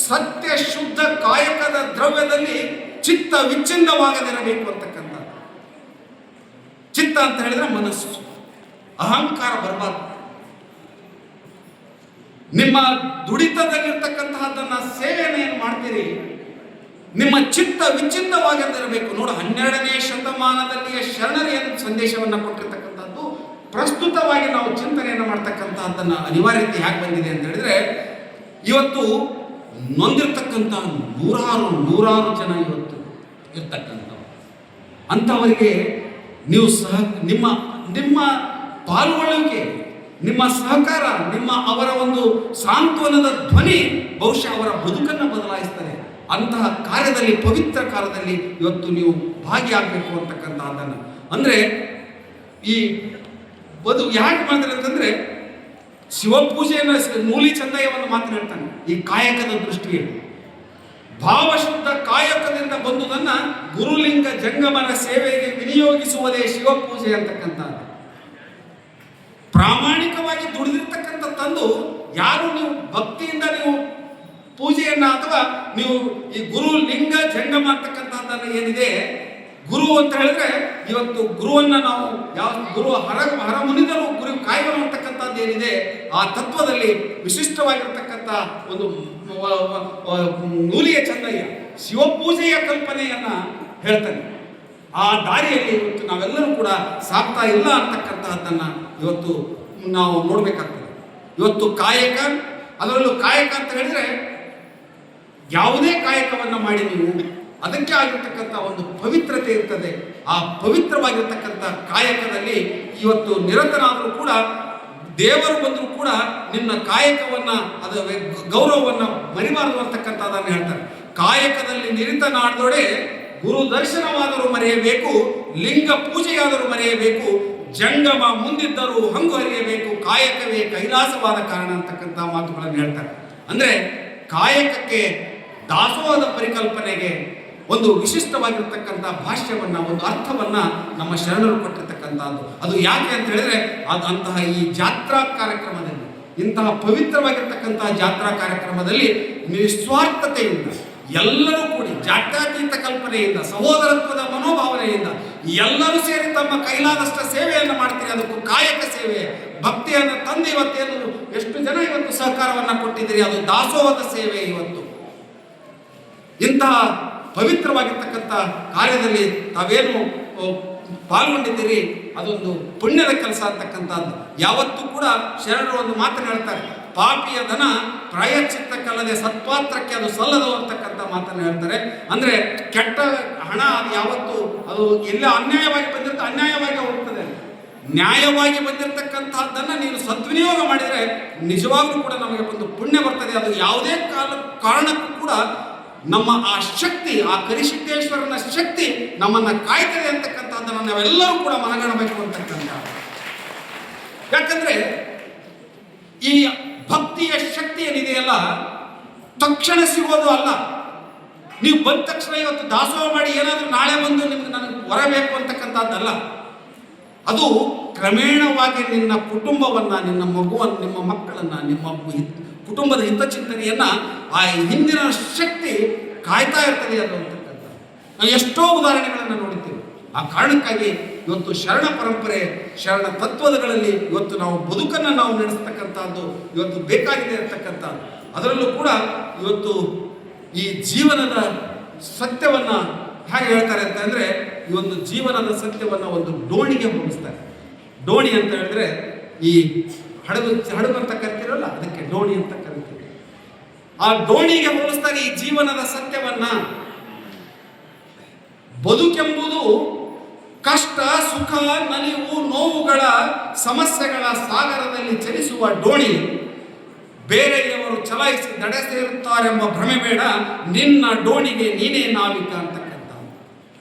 ಸತ್ಯ ಶುದ್ಧ ಕಾಯಕದ ದ್ರವ್ಯದಲ್ಲಿ ಚಿತ್ತ ವಿಚ್ಛಿನ್ನವಾಗದಿರಬೇಕು ಅಂತಕ್ಕಂಥ. ಚಿತ್ತ ಅಂತ ಹೇಳಿದ್ರೆ ಮನಸ್ಸು, ಅಹಂಕಾರ ಬರಬಾರ್ದು. ನಿಮ್ಮ ದುಡಿತದಲ್ಲಿರ್ತಕ್ಕಂತಹದ್ದನ್ನ ಸೇವೆಯನ್ನು ಏನು ಮಾಡ್ತೀರಿ, ನಿಮ್ಮ ಚಿತ್ತ ವಿಚ್ಛಿನ್ನವಾಗಿರಬೇಕು. ನೋಡು, 12ನೇ ಶತಮಾನದಲ್ಲಿಯ ಶರಣರು ಏನು ಸಂದೇಶವನ್ನು ಕೊಟ್ಟಿರ್ತಕ್ಕಂಥದ್ದು, ಪ್ರಸ್ತುತವಾಗಿ ನಾವು ಚಿಂತನೆಯನ್ನು ಮಾಡ್ತಕ್ಕಂತಹದ್ದನ್ನ ಅನಿವಾರ್ಯತೆ ಯಾಕೆ ಬಂದಿದೆ ಅಂತ ಹೇಳಿದ್ರೆ, ಇವತ್ತು ನೊಂದಿರ್ತಕ್ಕಂಥ ನೂರಾರು ಜನ ಇವತ್ತು ಇರ್ತಕ್ಕಂಥವ್ರು. ಅಂಥವರಿಗೆ ನೀವು ನಿಮ್ಮ ಪಾಲ್ಗೊಳ್ಳುವಿಕೆ, ನಿಮ್ಮ ಸಹಕಾರ, ಅವರ ಒಂದು ಸಾಂತ್ವನದ ಧ್ವನಿ ಬಹುಶಃ ಅವರ ಬದುಕನ್ನು ಬದಲಾಯಿಸ್ತಾರೆ. ಅಂತಹ ಕಾರ್ಯದಲ್ಲಿ, ಪವಿತ್ರ ಕಾರ್ಯದಲ್ಲಿ ಇವತ್ತು ನೀವು ಭಾಗಿಯಾಗಬೇಕು ಅಂತಕ್ಕಂಥದ್ದನ್ನು. ಅಂದ್ರೆ ಈ ಯಾಕೆ ಮಾಡಿದ್ರೆ ಅಂತಂದ್ರೆ, ಶಿವಪೂಜೆಯನ್ನು ಮೂಲಿ ಚಂದಯ್ಯವನ್ನು ಮಾತನಾಡ್ತಾನೆ ಈ ಕಾಯಕದ ದೃಷ್ಟಿಯಲ್ಲಿ. ಭಾವಶುದ್ಧ ಕಾಯಕದಿಂದ ಬಂದುದನ್ನ ಗುರುಲಿಂಗ ಜಂಗಮನ ಸೇವೆಗೆ ವಿನಿಯೋಗಿಸುವುದೇ ಶಿವಪೂಜೆ ಅಂತಕ್ಕಂಥದ್ದು. ಪ್ರಾಮಾಣಿಕವಾಗಿ ದುಡಿದಿರ್ತಕ್ಕಂಥ ತಂದು ಯಾರು ನೀವು ಭಕ್ತಿಯಿಂದ ನೀವು ಪೂಜೆಯನ್ನ ಅಥವಾ ನೀವು ಈ ಗುರು ಲಿಂಗ ಜಂಗಮ ಅಂತಕ್ಕಂಥದ್ದನ್ನು ಏನಿದೆ, ಗುರು ಅಂತ ಹೇಳಿದ್ರೆ ಇವತ್ತು ಗುರುವನ್ನ ನಾವು ಯಾವ ಗುರು ಹರ ಮುನಿದರು ಗುರು ಕಾಯುವನು ಅಂತಕ್ಕಂಥದ್ದು ಏನಿದೆ, ಆ ತತ್ವದಲ್ಲಿ ವಿಶಿಷ್ಟವಾಗಿರ್ತಕ್ಕಂಥ ಒಂದು ನೂಲಿಯ ಚಂದಯ್ಯ ಶಿವಪೂಜೆಯ ಕಲ್ಪನೆಯನ್ನ ಹೇಳ್ತಾನೆ. ಆ ದಾರಿಯಲ್ಲಿ ಇವತ್ತು ನಾವೆಲ್ಲರೂ ಕೂಡ ಸಾಕ್ತಾ ಇಲ್ಲ ಅಂತಕ್ಕಂತಹದ್ದನ್ನ ಇವತ್ತು ನಾವು ನೋಡ್ಬೇಕಾಗ್ತದೆ. ಇವತ್ತು ಕಾಯಕ, ಅದರಲ್ಲೂ ಕಾಯಕ ಅಂತ ಹೇಳಿದ್ರೆ ಯಾವುದೇ ಕಾಯಕವನ್ನ ಮಾಡಿ ನೀವು ಅದಕ್ಕೆ ಆಗಿರ್ತಕ್ಕಂಥ ಒಂದು ಪವಿತ್ರತೆ ಇರ್ತದೆ. ಆ ಪವಿತ್ರವಾಗಿರ್ತಕ್ಕಂಥ ಕಾಯಕದಲ್ಲಿ ಇವತ್ತು ನಿರತನಾದರೂ ಕೂಡ ದೇವರು ಬಂದರೂ ಕೂಡ ನಿನ್ನ ಕಾಯಕವನ್ನ ಅದರ ಗೌರವವನ್ನ ಮರಿಬಾರದು ಅಂತಕ್ಕಂಥದ್ದನ್ನು ಹೇಳ್ತಾರೆ. ಕಾಯಕದಲ್ಲಿ ನಿರತನಾದೊಡೆ ಗುರು ದರ್ಶನವಾದರೂ ಮರೆಯಬೇಕು, ಲಿಂಗ ಪೂಜೆಯಾದರೂ ಮರೆಯಬೇಕು, ಜಂಗಮ ಮುಂದಿದ್ದರೂ ಹಂಗು ಹರಿಯಬೇಕು, ಕಾಯಕವೇ ಕೈಲಾಸವಾದ ಕಾರಣ ಅಂತಕ್ಕಂಥ ಮಾತುಗಳನ್ನು ಹೇಳ್ತಾರೆ. ಅಂದ್ರೆ ಕಾಯಕಕ್ಕೆ ದಾಸೋಹದ ಪರಿಕಲ್ಪನೆಗೆ ಒಂದು ವಿಶಿಷ್ಟವಾಗಿರ್ತಕ್ಕಂಥ ಭಾಷ್ಯವನ್ನ, ಒಂದು ಅರ್ಥವನ್ನ ನಮ್ಮ ಶರಣರು ಕೊಟ್ಟಿರ್ತಕ್ಕಂಥದ್ದು. ಅದು ಯಾಕೆ ಅಂತ ಹೇಳಿದ್ರೆ ಅಂತಹ ಈ ಜಾತ್ರಾ ಕಾರ್ಯಕ್ರಮದಲ್ಲಿ, ಇಂತಹ ಪವಿತ್ರವಾಗಿರ್ತಕ್ಕಂತಹ ಜಾತ್ರಾ ಕಾರ್ಯಕ್ರಮದಲ್ಲಿ ನಿಸ್ವಾರ್ಥತೆಯಿಂದ ಎಲ್ಲರೂ ಕೂಡಿ ಜಾತ್ಯಾತೀತ ಕಲ್ಪನೆಯಿಂದ, ಸಹೋದರತ್ವದ ಮನೋಭಾವನೆಯಿಂದ ಎಲ್ಲರೂ ಸೇರಿ ತಮ್ಮ ಕೈಲಾದಷ್ಟ ಸೇವೆಯನ್ನು ಮಾಡ್ತೀರಿ. ಅದಕ್ಕೂ ಕಾಯಕ ಸೇವೆ, ಭಕ್ತಿಯನ್ನು ತಂದು ಇವತ್ತೇನು ಎಷ್ಟು ಜನ ಇವತ್ತು ಸಹಕಾರವನ್ನ ಕೊಟ್ಟಿದ್ದೀರಿ, ಅದು ದಾಸೋಹದ ಸೇವೆ. ಇವತ್ತು ಇಂತಹ ಪವಿತ್ರವಾಗಿರ್ತಕ್ಕಂಥ ಕಾರ್ಯದಲ್ಲಿ ತಾವೇನು ಪಾಲ್ಗೊಂಡಿದ್ದೀರಿ, ಅದೊಂದು ಪುಣ್ಯದ ಕೆಲಸ ಅಂತಕ್ಕಂಥದ್ದು. ಯಾವತ್ತೂ ಕೂಡ ಶರಣರು ಒಂದು ಮಾತನ್ನು ಹೇಳ್ತಾರೆ, ಪಾಪಿಯ ಧನ ಪ್ರಾಯಶ್ಚಿತ್ತಕ್ಕಲ್ಲದೆ ಸತ್ಪಾತ್ರಕ್ಕೆ ಅದು ಸಲ್ಲದು ಅಂತಕ್ಕಂಥ ಮಾತನ್ನು ಹೇಳ್ತಾರೆ. ಅಂದ್ರೆ ಕೆಟ್ಟ ಹಣ ಅದು ಯಾವತ್ತು ಅದು ಎಲ್ಲ ಅನ್ಯಾಯವಾಗಿ ಬಂದಿರುತ್ತೆ, ಅನ್ಯಾಯವಾಗಿ ಹೋಗ್ತದೆ. ನ್ಯಾಯವಾಗಿ ಬಂದಿರತಕ್ಕಂತಹದ್ದನ್ನ ನೀನು ಸದ್ವಿನಿಯೋಗ ಮಾಡಿದರೆ ನಿಜವಾಗ್ಲೂ ಕೂಡ ನಮಗೆ ಒಂದು ಪುಣ್ಯ ಬರ್ತದೆ. ಅದು ಯಾವುದೇ ಕಾರಣಕ್ಕೂ ಕೂಡ ನಮ್ಮ ಆ ಶಕ್ತಿ, ಆ ಕರಿಸಿದ್ದೇಶ್ವರನ ಶಕ್ತಿ ನಮ್ಮನ್ನ ಕಾಯ್ತದೆ ಅಂತಕ್ಕಂಥದ್ದನ್ನು ನಾವೆಲ್ಲರೂ ಕೂಡ ಮನಗಾಣಬೇಕು ಅಂತಕ್ಕಂಥ. ಯಾಕಂದ್ರೆ ಈ ಭಕ್ತಿಯ ಶಕ್ತಿ ಏನಿದೆಯಲ್ಲ ತಕ್ಷಣ ಸಿಗೋದು ಅಲ್ಲ. ನೀವು ಬಂದ ತಕ್ಷಣ ಇವತ್ತು ದಾಸೋಹ ಮಾಡಿ ಏನಾದರೂ ನಾಳೆ ಬಂದು ನಿಮ್ಗೆ ನನಗೆ ಹೊರಬೇಕು ಅಂತಕ್ಕಂಥದ್ದಲ್ಲ. ಅದು ಕ್ರಮೇಣವಾಗಿ ನಿನ್ನ ಕುಟುಂಬವನ್ನ, ನಿನ್ನ ಮಗುವನ್ನು, ನಿಮ್ಮ ಮಕ್ಕಳನ್ನ, ನಿಮ್ಮ ಕುಟುಂಬದ ಹಿತಚಿಂತನೆಯನ್ನ ಆ ಹಿಂದಿನ ಶಕ್ತಿ ಕಾಯ್ತಾ ಇರ್ತದೆ ಅದು ಅಂತಕ್ಕಂಥ ನಾವು ಎಷ್ಟೋ ಉದಾಹರಣೆಗಳನ್ನು ನೋಡುತ್ತೇವೆ. ಆ ಕಾರಣಕ್ಕಾಗಿ ಇವತ್ತು ಶರಣ ಪರಂಪರೆ, ಶರಣ ತತ್ವಗಳಲ್ಲಿ ಇವತ್ತು ನಾವು ಬದುಕನ್ನು ನಾವು ನಡೆಸ್ತಕ್ಕಂಥದ್ದು ಇವತ್ತು ಬೇಕಾಗಿದೆ ಅಂತಕ್ಕಂಥದ್ದು. ಅದರಲ್ಲೂ ಕೂಡ ಇವತ್ತು ಈ ಜೀವನದ ಸತ್ಯವನ್ನ ಹೇಗೆ ಹೇಳ್ತಾರೆ ಅಂತ ಅಂದ್ರೆ, ಈ ಒಂದು ಜೀವನದ ಸತ್ಯವನ್ನ ಒಂದು ಡೋಣಿಗೆ ಹೋಲಿಸ್ತಾರೆ. ಡೋಣಿ ಅಂತ ಹೇಳಿದ್ರೆ ಈ ಹಡಗು ಅಂತ ಕರಿತೀರಲ್ಲ, ಅದಕ್ಕೆ ಡೋಣಿ ಅಂತ ಕರಿತೀವಿ. ಆ ಡೋಣಿಗೆ ಹೋಲಿಸ್ತಾರೆ ಈ ಜೀವನದ ಸತ್ಯವನ್ನ. ಬದುಕೆಂಬುದು ಕಷ್ಟ, ಸುಖ, ನಲಿವು, ನೋವುಗಳ, ಸಮಸ್ಯೆಗಳ ಸಾಗರದಲ್ಲಿ ಚಲಿಸುವ ಡೋಣಿ. ಬೇರೆಯವರು ಚಲಾಯಿಸಿ ದಡ ಸೇರುತ್ತಾರೆಂಬ ಭ್ರಮೆ ಬೇಡ, ನಿನ್ನ ಡೋಣಿಗೆ ನೀನೇ ನಾವಿಕ ಅಂತಕ್ಕಂಥ.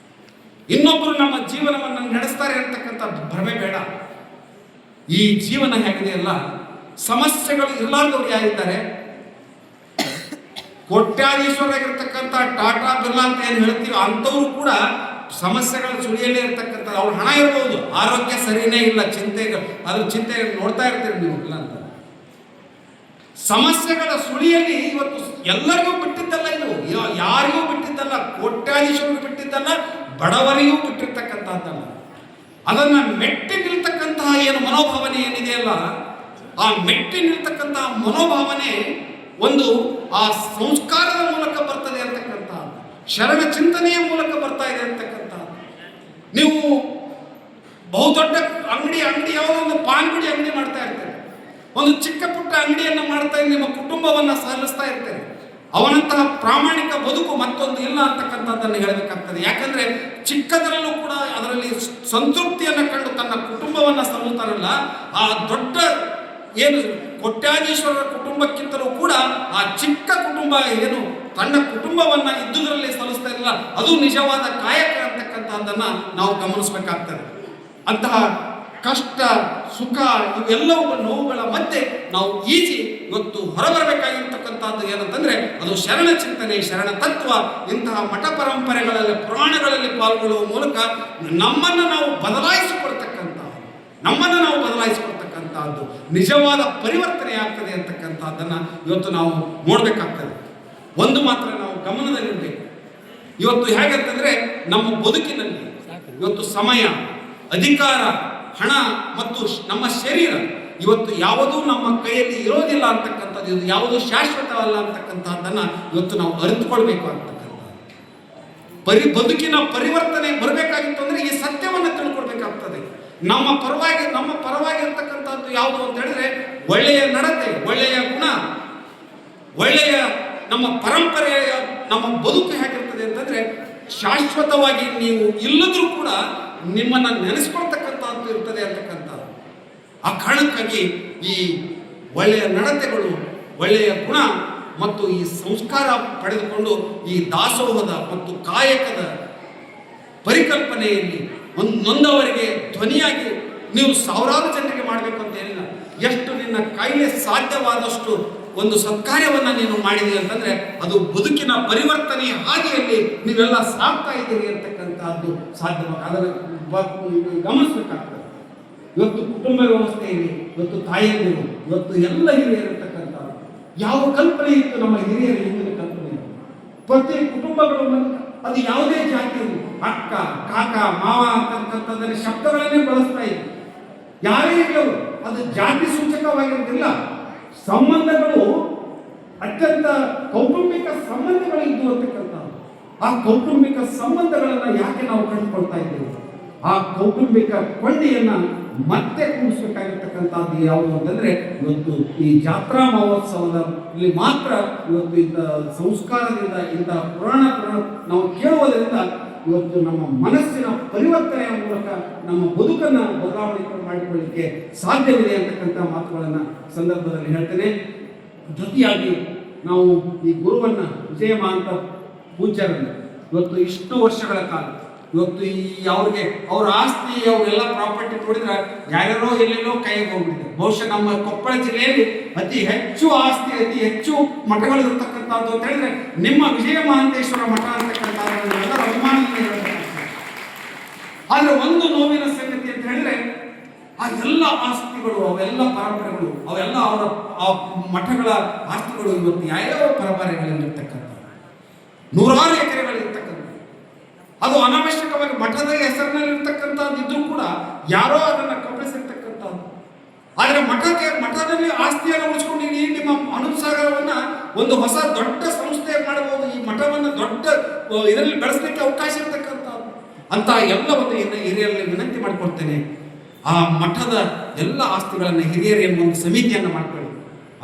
ಇನ್ನೊಬ್ಬರು ನಮ್ಮ ಜೀವನವನ್ನು ನಡೆಸ್ತಾರೆ ಅಂತಕ್ಕಂಥ ಭ್ರಮೆ ಬೇಡ. ಈ ಜೀವನ ಹೇಗಿದೆಯಲ್ಲ, ಸಮಸ್ಯೆಗಳು ಇರಲಾರ್ದವ್ರು ಯಾರಿದ್ದಾರೆ? ಕೋಟ್ಯಾಧೀಶ್ವರಾಗಿರ್ತಕ್ಕಂಥ ಟಾಟಾ ಬಿರ್ಲಾ ಅಂತ ಏನು ಹೇಳ್ತೀವಿ ಅಂಥವ್ರು ಕೂಡ ಸಮಸ್ಯೆಗಳ ಸುಳಿಯಲ್ಲೇ ಇರ್ತಕ್ಕಂಥ. ಅವ್ರ ಹಣ ಇರ್ಬೋದು, ಆರೋಗ್ಯ ಸರಿನೇ ಇಲ್ಲ, ಅದ್ರ ಚಿಂತೆ ನೋಡ್ತಾ ಇರ್ತೀರಿ ನೀವು ಇಲ್ಲ ಅಂತ. ಸಮಸ್ಯೆಗಳ ಸುಳಿಯಲ್ಲಿ ಇವತ್ತು ಎಲ್ಲರಿಗೂ ಬಿಟ್ಟಿದ್ದಲ್ಲ, ಇದು ಯಾರಿಗೂ ಬಿಟ್ಟಿದ್ದಲ್ಲ, ಕೋಟ್ಯಾಧೀಶರಿಗೂ ಬಿಟ್ಟಿದ್ದಲ್ಲ, ಬಡವರಿಗೂ ಬಿಟ್ಟಿರ್ತಕ್ಕಂಥದ್ದಲ್ಲ. ಅದನ್ನ ಮೆಟ್ಟಿ ನಿಲ್ತಕ್ಕಂತಹ ಏನು ಮನೋಭಾವನೆ ಏನಿದೆಯಲ್ಲ, ಆ ಮೆಟ್ಟಿ ನಿಲ್ತಕ್ಕಂತಹ ಮನೋಭಾವನೆ ಒಂದು ಆ ಸಂಸ್ಕಾರದ ಮೂಲಕ ಬರ್ತದೆ ಅಂತಕ್ಕಂಥ, ಶರಣ ಚಿಂತನೆಯ ಮೂಲಕ ಬರ್ತಾ ಇದೆ ಅಂತಕ್ಕಂಥ. ನೀವು ಬಹುದೊಡ್ಡ ಅಂಗಡಿ ಯಾವುದೋ ಒಂದು ಪಾನ್ಗುಡಿ ಅಂಗಡಿ ಮಾಡ್ತಾ ಇರ್ತಾರೆ, ಒಂದು ಚಿಕ್ಕ ಪುಟ್ಟ ಅಂಗಡಿಯನ್ನು ಮಾಡ್ತಾ ನಿಮ್ಮ ಕುಟುಂಬವನ್ನ ಸಲ್ಲಿಸ್ತಾ ಇರ್ತಾರೆ. ಅವನಂತಹ ಪ್ರಾಮಾಣಿಕ ಬದುಕು ಮತ್ತೊಂದು ಇಲ್ಲ ಅಂತಕ್ಕಂಥದ್ದನ್ನು ಹೇಳಬೇಕಾಗ್ತದೆ. ಯಾಕಂದ್ರೆ ಚಿಕ್ಕದರಲ್ಲೂ ಕೂಡ ಅದರಲ್ಲಿ ಸಂತೃಪ್ತಿಯನ್ನು ಕಂಡು ತನ್ನ ಕುಟುಂಬವನ್ನ ಸಲ್ಲುತ್ತಾರಲ್ಲ, ಆ ದೊಡ್ಡ ಏನು ಕೋಟ್ಯಾಧೀಶ್ವರರ ಕುಟುಂಬಕ್ಕಿಂತಲೂ ಕೂಡ ಆ ಚಿಕ್ಕ ಕುಟುಂಬ ಏನು ತನ್ನ ಕುಟುಂಬವನ್ನ ಇದ್ದುದರಲ್ಲಿ ಸಲ್ಲಿಸ್ತಾ ಇಲ್ಲ, ಅದು ನಿಜವಾದ ಕಾಯಕ ಅಂತಕ್ಕಂಥದ್ದನ್ನ ನಾವು ಗಮನಿಸಬೇಕಾಗ್ತದೆ. ಅಂತಹ ಕಷ್ಟ ಸುಖ ಇವೆಲ್ಲವೂ ನೋವುಗಳ ಮಧ್ಯೆ ನಾವು ಈಜಿ ಇವತ್ತು ಹೊರಬರಬೇಕಾಗಿರ್ತಕ್ಕಂಥದ್ದು ಏನಂತಂದ್ರೆ ಅದು ಶರಣ ಚಿಂತನೆ, ಶರಣ ತತ್ವ. ಇಂತಹ ಮಠ ಪರಂಪರೆಗಳಲ್ಲಿ, ಪುರಾಣಗಳಲ್ಲಿ ಪಾಲ್ಗೊಳ್ಳುವ ಮೂಲಕ ನಮ್ಮನ್ನು ನಾವು ಬದಲಾಯಿಸಿಕೊಳ್ತಕ್ಕಂಥದ್ದು ನಿಜವಾದ ಪರಿವರ್ತನೆ ಆಗ್ತದೆ ಅಂತಕ್ಕಂಥದ್ದನ್ನು ಇವತ್ತು ನಾವು ನೋಡಬೇಕಾಗ್ತದೆ. ಒಂದು ಮಾತ್ರ ನಾವು ಗಮನದಲ್ಲಿರಬೇಕು. ಇವತ್ತು ಹೇಗಂತಂದ್ರೆ ನಮ್ಮ ಬದುಕಿನಲ್ಲಿ ಇವತ್ತು ಸಮಯ, ಅಧಿಕಾರ, ಹಣ ಮತ್ತು ನಮ್ಮ ಶರೀರ ಇವತ್ತು ಯಾವುದೂ ನಮ್ಮ ಕೈಯಲ್ಲಿ ಇರೋದಿಲ್ಲ ಅಂತಕ್ಕಂಥದ್ದು, ಇದು ಯಾವುದೂ ಶಾಶ್ವತವಲ್ಲ ಅಂತಕ್ಕಂಥದ್ದನ್ನ ಇವತ್ತು ನಾವು ಅರಿತುಕೊಳ್ಬೇಕು ಅಂತಕ್ಕಂಥದ್ದು. ಬದುಕಿನ ಪರಿವರ್ತನೆ ಬರಬೇಕಾಗಿತ್ತು ಅಂದ್ರೆ ಈ ಸತ್ಯವನ್ನು ತಿಳ್ಕೊಳ್ಬೇಕಾಗ್ತದೆ. ನಮ್ಮ ಪರವಾಗಿ ಇರ್ತಕ್ಕಂಥದ್ದು ಯಾವುದು ಅಂತ ಹೇಳಿದ್ರೆ ಒಳ್ಳೆಯ ನಡತೆ, ಒಳ್ಳೆಯ ಗುಣ, ಒಳ್ಳೆಯ ನಮ್ಮ ಪರಂಪರೆಯ ನಮ್ಮ ಬದುಕು ಹೇಗಿರ್ತದೆ ಅಂತಂದ್ರೆ ಶಾಶ್ವತವಾಗಿ ನೀವು ಇಲ್ಲದ್ರೂ ಕೂಡ ನಿಮ್ಮನ್ನ ನೆನೆಸ್ಕೊಳ್ತಕ್ಕಂಥದ್ದು ಇರ್ತದೆ ಅಂತಕ್ಕಂಥದ್ದು. ಆ ಕಾರಣಕ್ಕಾಗಿ ಈ ಒಳ್ಳೆಯ ನಡತೆಗಳು, ಒಳ್ಳೆಯ ಗುಣ ಮತ್ತು ಈ ಸಂಸ್ಕಾರ ಪಡೆದುಕೊಂಡು ಈ ದಾಸೋಹದ ಮತ್ತು ಕಾಯಕದ ಪರಿಕಲ್ಪನೆಯಲ್ಲಿ ನೊಂದವರಿಗೆ ಧ್ವನಿಯಾಗಿ ನೀವು ಸಾವಿರಾರು ಜನರಿಗೆ ಮಾಡಬೇಕು ಅಂತ ಏನಿಲ್ಲ. ಎಷ್ಟು ನಿನ್ನ ಕೈಲಿ ಸಾಧ್ಯವಾದಷ್ಟು ಒಂದು ಸತ್ಕಾರ್ಯವನ್ನು ನೀನು ಮಾಡಿದೀರಿ ಅಂತಂದ್ರೆ ಅದು ಬದುಕಿನ ಪರಿವರ್ತನೆಯ ಹಾದಿಯಲ್ಲಿ ನೀವೆಲ್ಲ ಸಾಗ್ತಾ ಇದ್ದೀರಿ ಅಂತಕ್ಕಂಥದ್ದು ಸಾಧ್ಯವಾಗ ಅದನ್ನು ಗಮನಿಸಬೇಕಾಗ್ತದೆ. ಇವತ್ತು ಕುಟುಂಬ ವ್ಯವಸ್ಥೆಯಲ್ಲಿ ಇವತ್ತು ತಾಯಿಯಂದಿರು, ಇವತ್ತು ಎಲ್ಲ ಹಿರಿಯರಿರ್ತಕ್ಕಂಥದ್ದು ಯಾವ ಕಲ್ಪನೆ ಇತ್ತು ನಮ್ಮ ಹಿರಿಯರ ಹಿಂದಿನ ಕಲ್ಪನೆ. ಪ್ರತಿ ಕುಟುಂಬಗಳು ಅದು ಯಾವುದೇ ಜಾತಿ, ಅಕ್ಕ, ಕಾಕ, ಮಾವ ಅಂತಕ್ಕಂಥದ್ದನ್ನು ಶಬ್ದಗಳನ್ನೇ ಬಳಸ್ತಾ ಇತ್ತು. ಯಾರೇ ಇಲ್ಲವು ಅದು ಜಾತಿ ಸೂಚಕವಾಗಿರೋದಿಲ್ಲ. ಸಂಬಂಧಗಳು ಅತ್ಯಂತ ಕೌಟುಂಬಿಕ ಸಂಬಂಧಗಳು ಇದ್ದು ಅಂತಕ್ಕಂಥದ್ದು. ಆ ಕೌಟುಂಬಿಕ ಸಂಬಂಧಗಳನ್ನು ಯಾಕೆ ನಾವು ಕಂಡುಕೊಳ್ತಾ ಇದ್ದೇವೆ? ಆ ಕೌಟುಂಬಿಕ ಕೊಂಡಿಯನ್ನ ಮತ್ತೆ ಕೂಡಿಸ್ಬೇಕಾಗಿರ್ತಕ್ಕಂಥದ್ದು ಯಾವುದು ಅಂತಂದ್ರೆ ಇವತ್ತು ಈ ಜಾತ್ರಾ ಮಹೋತ್ಸವದ ಇಲ್ಲಿ ಮಾತ್ರ ಇವತ್ತು ಇಂಥ ಸಂಸ್ಕಾರದಿಂದ, ಇಂಥ ಪುರಾಣ ನಾವು ಕೇಳುವುದರಿಂದ ಇವತ್ತು ನಮ್ಮ ಮನಸ್ಸಿನ ಪರಿವರ್ತನೆಯ ಮೂಲಕ ನಮ್ಮ ಬದುಕನ್ನು ಬದಲಾವಣೆ ಮಾಡಿಕೊಳ್ಳಲಿಕ್ಕೆ ಸಾಧ್ಯವಿದೆ ಅಂತಕ್ಕಂಥ ಮಾತುಗಳನ್ನು ಸಂದರ್ಭದಲ್ಲಿ ಹೇಳ್ತೇನೆ. ಜೊತೆಯಾಗಿ ನಾವು ಈ ಗುರುವನ್ನ ವಿಜಯಮಾಂತ ಪೂಜ್ಯರನ್ನು ಇವತ್ತು ಇಷ್ಟು ವರ್ಷಗಳ ಕಾಲ ಇವತ್ತು ಅವ್ರಿಗೆ ಅವ್ರ ಆಸ್ತಿ, ಅವರೆಲ್ಲ ಪ್ರಾಪರ್ಟಿ ನೋಡಿದ್ರೆ ಯಾರ್ಯಾರೋ ಎಲ್ಲೆಲ್ಲೋ ಕೈಗೆ ಹೋಗ್ಬಿಟ್ಟಿದೆ. ಬಹುಶಃ ನಮ್ಮ ಕೊಪ್ಪಳ ಜಿಲ್ಲೆಯಲ್ಲಿ ಅತಿ ಹೆಚ್ಚು ಆಸ್ತಿ, ಅತಿ ಹೆಚ್ಚು ಮಠಗಳು ಇರತಕ್ಕಂಥದ್ದು ಅಂತ ಹೇಳಿದ್ರೆ ನಿಮ್ಮ ವಿಜಯ ಮಹಾಂತೇಶ್ವರ ಮಠ ಅಂತಕ್ಕಂಥದ್ದು ಎಲ್ಲರ ಅಭಿಮಾನದಿಂದ ಹೇಳಬೇಕಾಗ್ತದೆ. ಆದ್ರೆ ಒಂದು ನೋವಿನ ಸಂಗತಿ ಅಂತ ಹೇಳಿದ್ರೆ ಆ ಎಲ್ಲ ಆಸ್ತಿಗಳು, ಅವೆಲ್ಲ ಪರಂಪರೆಗಳು, ಅವೆಲ್ಲ ಅವರ ಆ ಮಠಗಳ ಆಸ್ತಿಗಳು ಇವತ್ತು ಯಾವ್ಯಾವ ಪರಂಪರೆಗಳಿರ್ತಕ್ಕಂಥ ನೂರಾರು ಎಕರೆಗಳಿರ್ತಕ್ಕಂಥ ಅದು ಅನಾವಶ್ಯಕವಾಗಿ ಮಠದ ಹೆಸರಿನಲ್ಲಿ ಇರ್ತಕ್ಕಂಥದ್ದು ಇದ್ರೂ ಕೂಡ ಯಾರೋ ಅದನ್ನು ಕಬಳಿಸಿರ್ತಕ್ಕಂಥದ್ದು. ಆದರೆ ಮಠದಲ್ಲಿ ಆಸ್ತಿಯನ್ನು ಉಳಿಸ್ಕೊಂಡು ಈ ನಿಮ್ಮ ಅನುಸಾರವನ್ನ ಒಂದು ಹೊಸ ದೊಡ್ಡ ಸಂಸ್ಥೆ ಮಾಡಬಹುದು. ಈ ಮಠವನ್ನು ದೊಡ್ಡ ಇದರಲ್ಲಿ ಬೆಳೆಸಲಿಕ್ಕೆ ಅವಕಾಶ ಇರ್ತಕ್ಕಂಥದ್ದು ಅಂತ ಎಲ್ಲ ಒಂದು ಹಿರಿಯರಲ್ಲಿ ವಿನಂತಿ ಮಾಡಿಕೊಡ್ತೇನೆ. ಆ ಮಠದ ಎಲ್ಲ ಆಸ್ತಿಗಳನ್ನು ಹಿರಿಯರು ಎಂಬ ಒಂದು ಸಮಿತಿಯನ್ನು ಮಾಡ್ಕೊಳ್ಳಿ.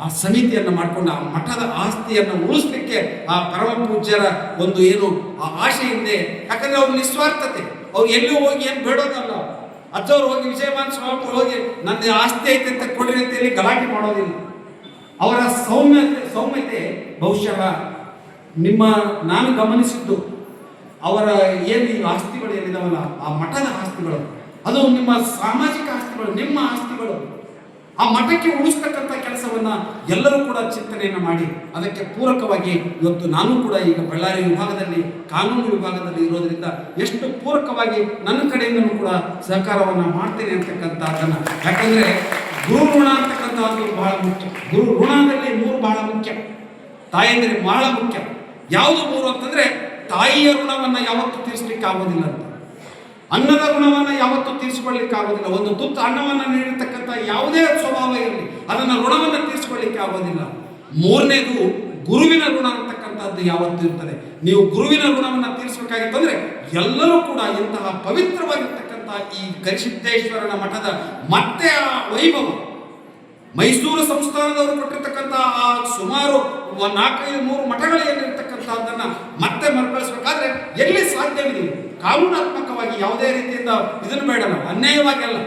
ಆ ಸಮಿತಿಯನ್ನು ಮಾಡಿಕೊಂಡು ಆ ಮಠದ ಆಸ್ತಿಯನ್ನು ಉಳಿಸ್ಲಿಕ್ಕೆ ಆ ಪರಮ ಪೂಜ್ಯರ ಒಂದು ಏನು ಆ ಆಶೆ ಇದೆ. ಯಾಕಂದ್ರೆ ಅವ್ರ ನಿಸ್ವಾರ್ಥತೆ, ಅವ್ರು ಎಲ್ಲೂ ಹೋಗಿ ಏನು ಬೇಡೋದಲ್ಲ. ಅಜ್ಜವ್ರು ಹೋಗಿ ವಿಜಯಮಾನ ಸ್ವಾಮಿ ಹೋಗಿ ನನ್ನ ಆಸ್ತಿ ಐತೆ ಅಂತ ಕೊಡ್ರಿ ಅಂತ ಹೇಳಿ ಗಲಾಟೆ ಮಾಡೋದಿಲ್ಲ. ಅವರ ಸೌಮ್ಯತೆ ಬಹುಶಃ ನಾನು ಗಮನಿಸಿದ್ದು ಅವರ ಏನು ಈ ಆಸ್ತಿಗಳು ಏನಿದಾವಲ್ಲ, ಆ ಮಠದ ಆಸ್ತಿಗಳು, ಅದು ನಿಮ್ಮ ಸಾಮಾಜಿಕ ಆಸ್ತಿಗಳು, ನಿಮ್ಮ ಆಸ್ತಿಗಳು. ಆ ಮಠಕ್ಕೆ ಉಳಿಸ್ತಕ್ಕಂಥ ಕೆಲಸವನ್ನ ಎಲ್ಲರೂ ಕೂಡ ಚಿಂತನೆಯನ್ನು ಮಾಡಿ ಅದಕ್ಕೆ ಪೂರಕವಾಗಿ ಇವತ್ತು ನಾನು ಕೂಡ ಈಗ ಬಳ್ಳಾರಿ ವಿಭಾಗದಲ್ಲಿ ಕಾನೂನು ವಿಭಾಗದಲ್ಲಿ ಇರೋದ್ರಿಂದ ಎಷ್ಟು ಪೂರಕವಾಗಿ ನನ್ನ ಕಡೆಯಿಂದಲೂ ಕೂಡ ಸಹಕಾರವನ್ನು ಮಾಡ್ತೇನೆ ಅಂತಕ್ಕಂಥದ್ದನ್ನು. ಯಾಕಂದ್ರೆ ಗುರು ಋಣ ಅಂತಕ್ಕಂಥದ್ದು ಬಹಳ ಮುಖ್ಯ. ಗುರು ಋಣದಲ್ಲಿ 3 ಬಹಳ ಮುಖ್ಯ. ತಾಯಂದ್ರೆ ಬಹಳ ಮುಖ್ಯ. ಯಾವುದು 3 ಅಂತಂದ್ರೆ ತಾಯಿಯ ಋಣವನ್ನು ಯಾವತ್ತೂ ತೀರಿಸಲಿಕ್ಕೆ ಆಗೋದಿಲ್ಲ ಅಂತ, ಅನ್ನದ ಋಣವನ್ನು ಯಾವತ್ತೂ ತೀರಿಸಿಕೊಳ್ಳಿಕ್ಕೆ ಆಗೋದಿಲ್ಲ. ಒಂದು ತುತ್ತು ಅನ್ನವನ್ನು ನೀಡಿರ್ತಕ್ಕಂಥ ಯಾವುದೇ ಸ್ವಭಾವ ಇರಲಿ ಅದನ್ನು ಋಣವನ್ನು ತೀರಿಸಿಕೊಳ್ಳಿಕ್ಕೆ ಆಗೋದಿಲ್ಲ. 3ನೇದು ಗುರುವಿನ ಋಣ ಅಂತಕ್ಕಂಥದ್ದು ಯಾವತ್ತೂ ಇರ್ತದೆ. ನೀವು ಗುರುವಿನ ಋಣವನ್ನು ತೀರಿಸಬೇಕಾಗಿತ್ತಂದ್ರೆ ಎಲ್ಲರೂ ಕೂಡ ಇಂತಹ ಪವಿತ್ರವಾಗಿರ್ತಕ್ಕಂಥ ಈ ಕರಿಸಿದ್ದೇಶ್ವರನ ಮಠದ ಮತ್ತೆ ಆ ವೈಭವ, ಮೈಸೂರು ಸಂಸ್ಥಾನದವರು ಕೊಟ್ಟಿರ್ತಕ್ಕಂಥ ಆ ಸುಮಾರು 4-5-3 ಮಠಗಳು ಏನಿರ್ತಕ್ಕಂಥದ್ದನ್ನು ಮತ್ತೆ ಮರುಕಳಿಸಬೇಕಾದ್ರೆ ಎಲ್ಲಿ ಸಾಧ್ಯವಿದೆ? ಕಾನೂನಾತ್ಮಕವಾಗಿ ಯಾವುದೇ ರೀತಿಯಿಂದ ಇದನ್ನು ಬೇಡ, ನಾವು ಅನ್ಯಾಯವಾಗಿ ಅಲ್ಲ,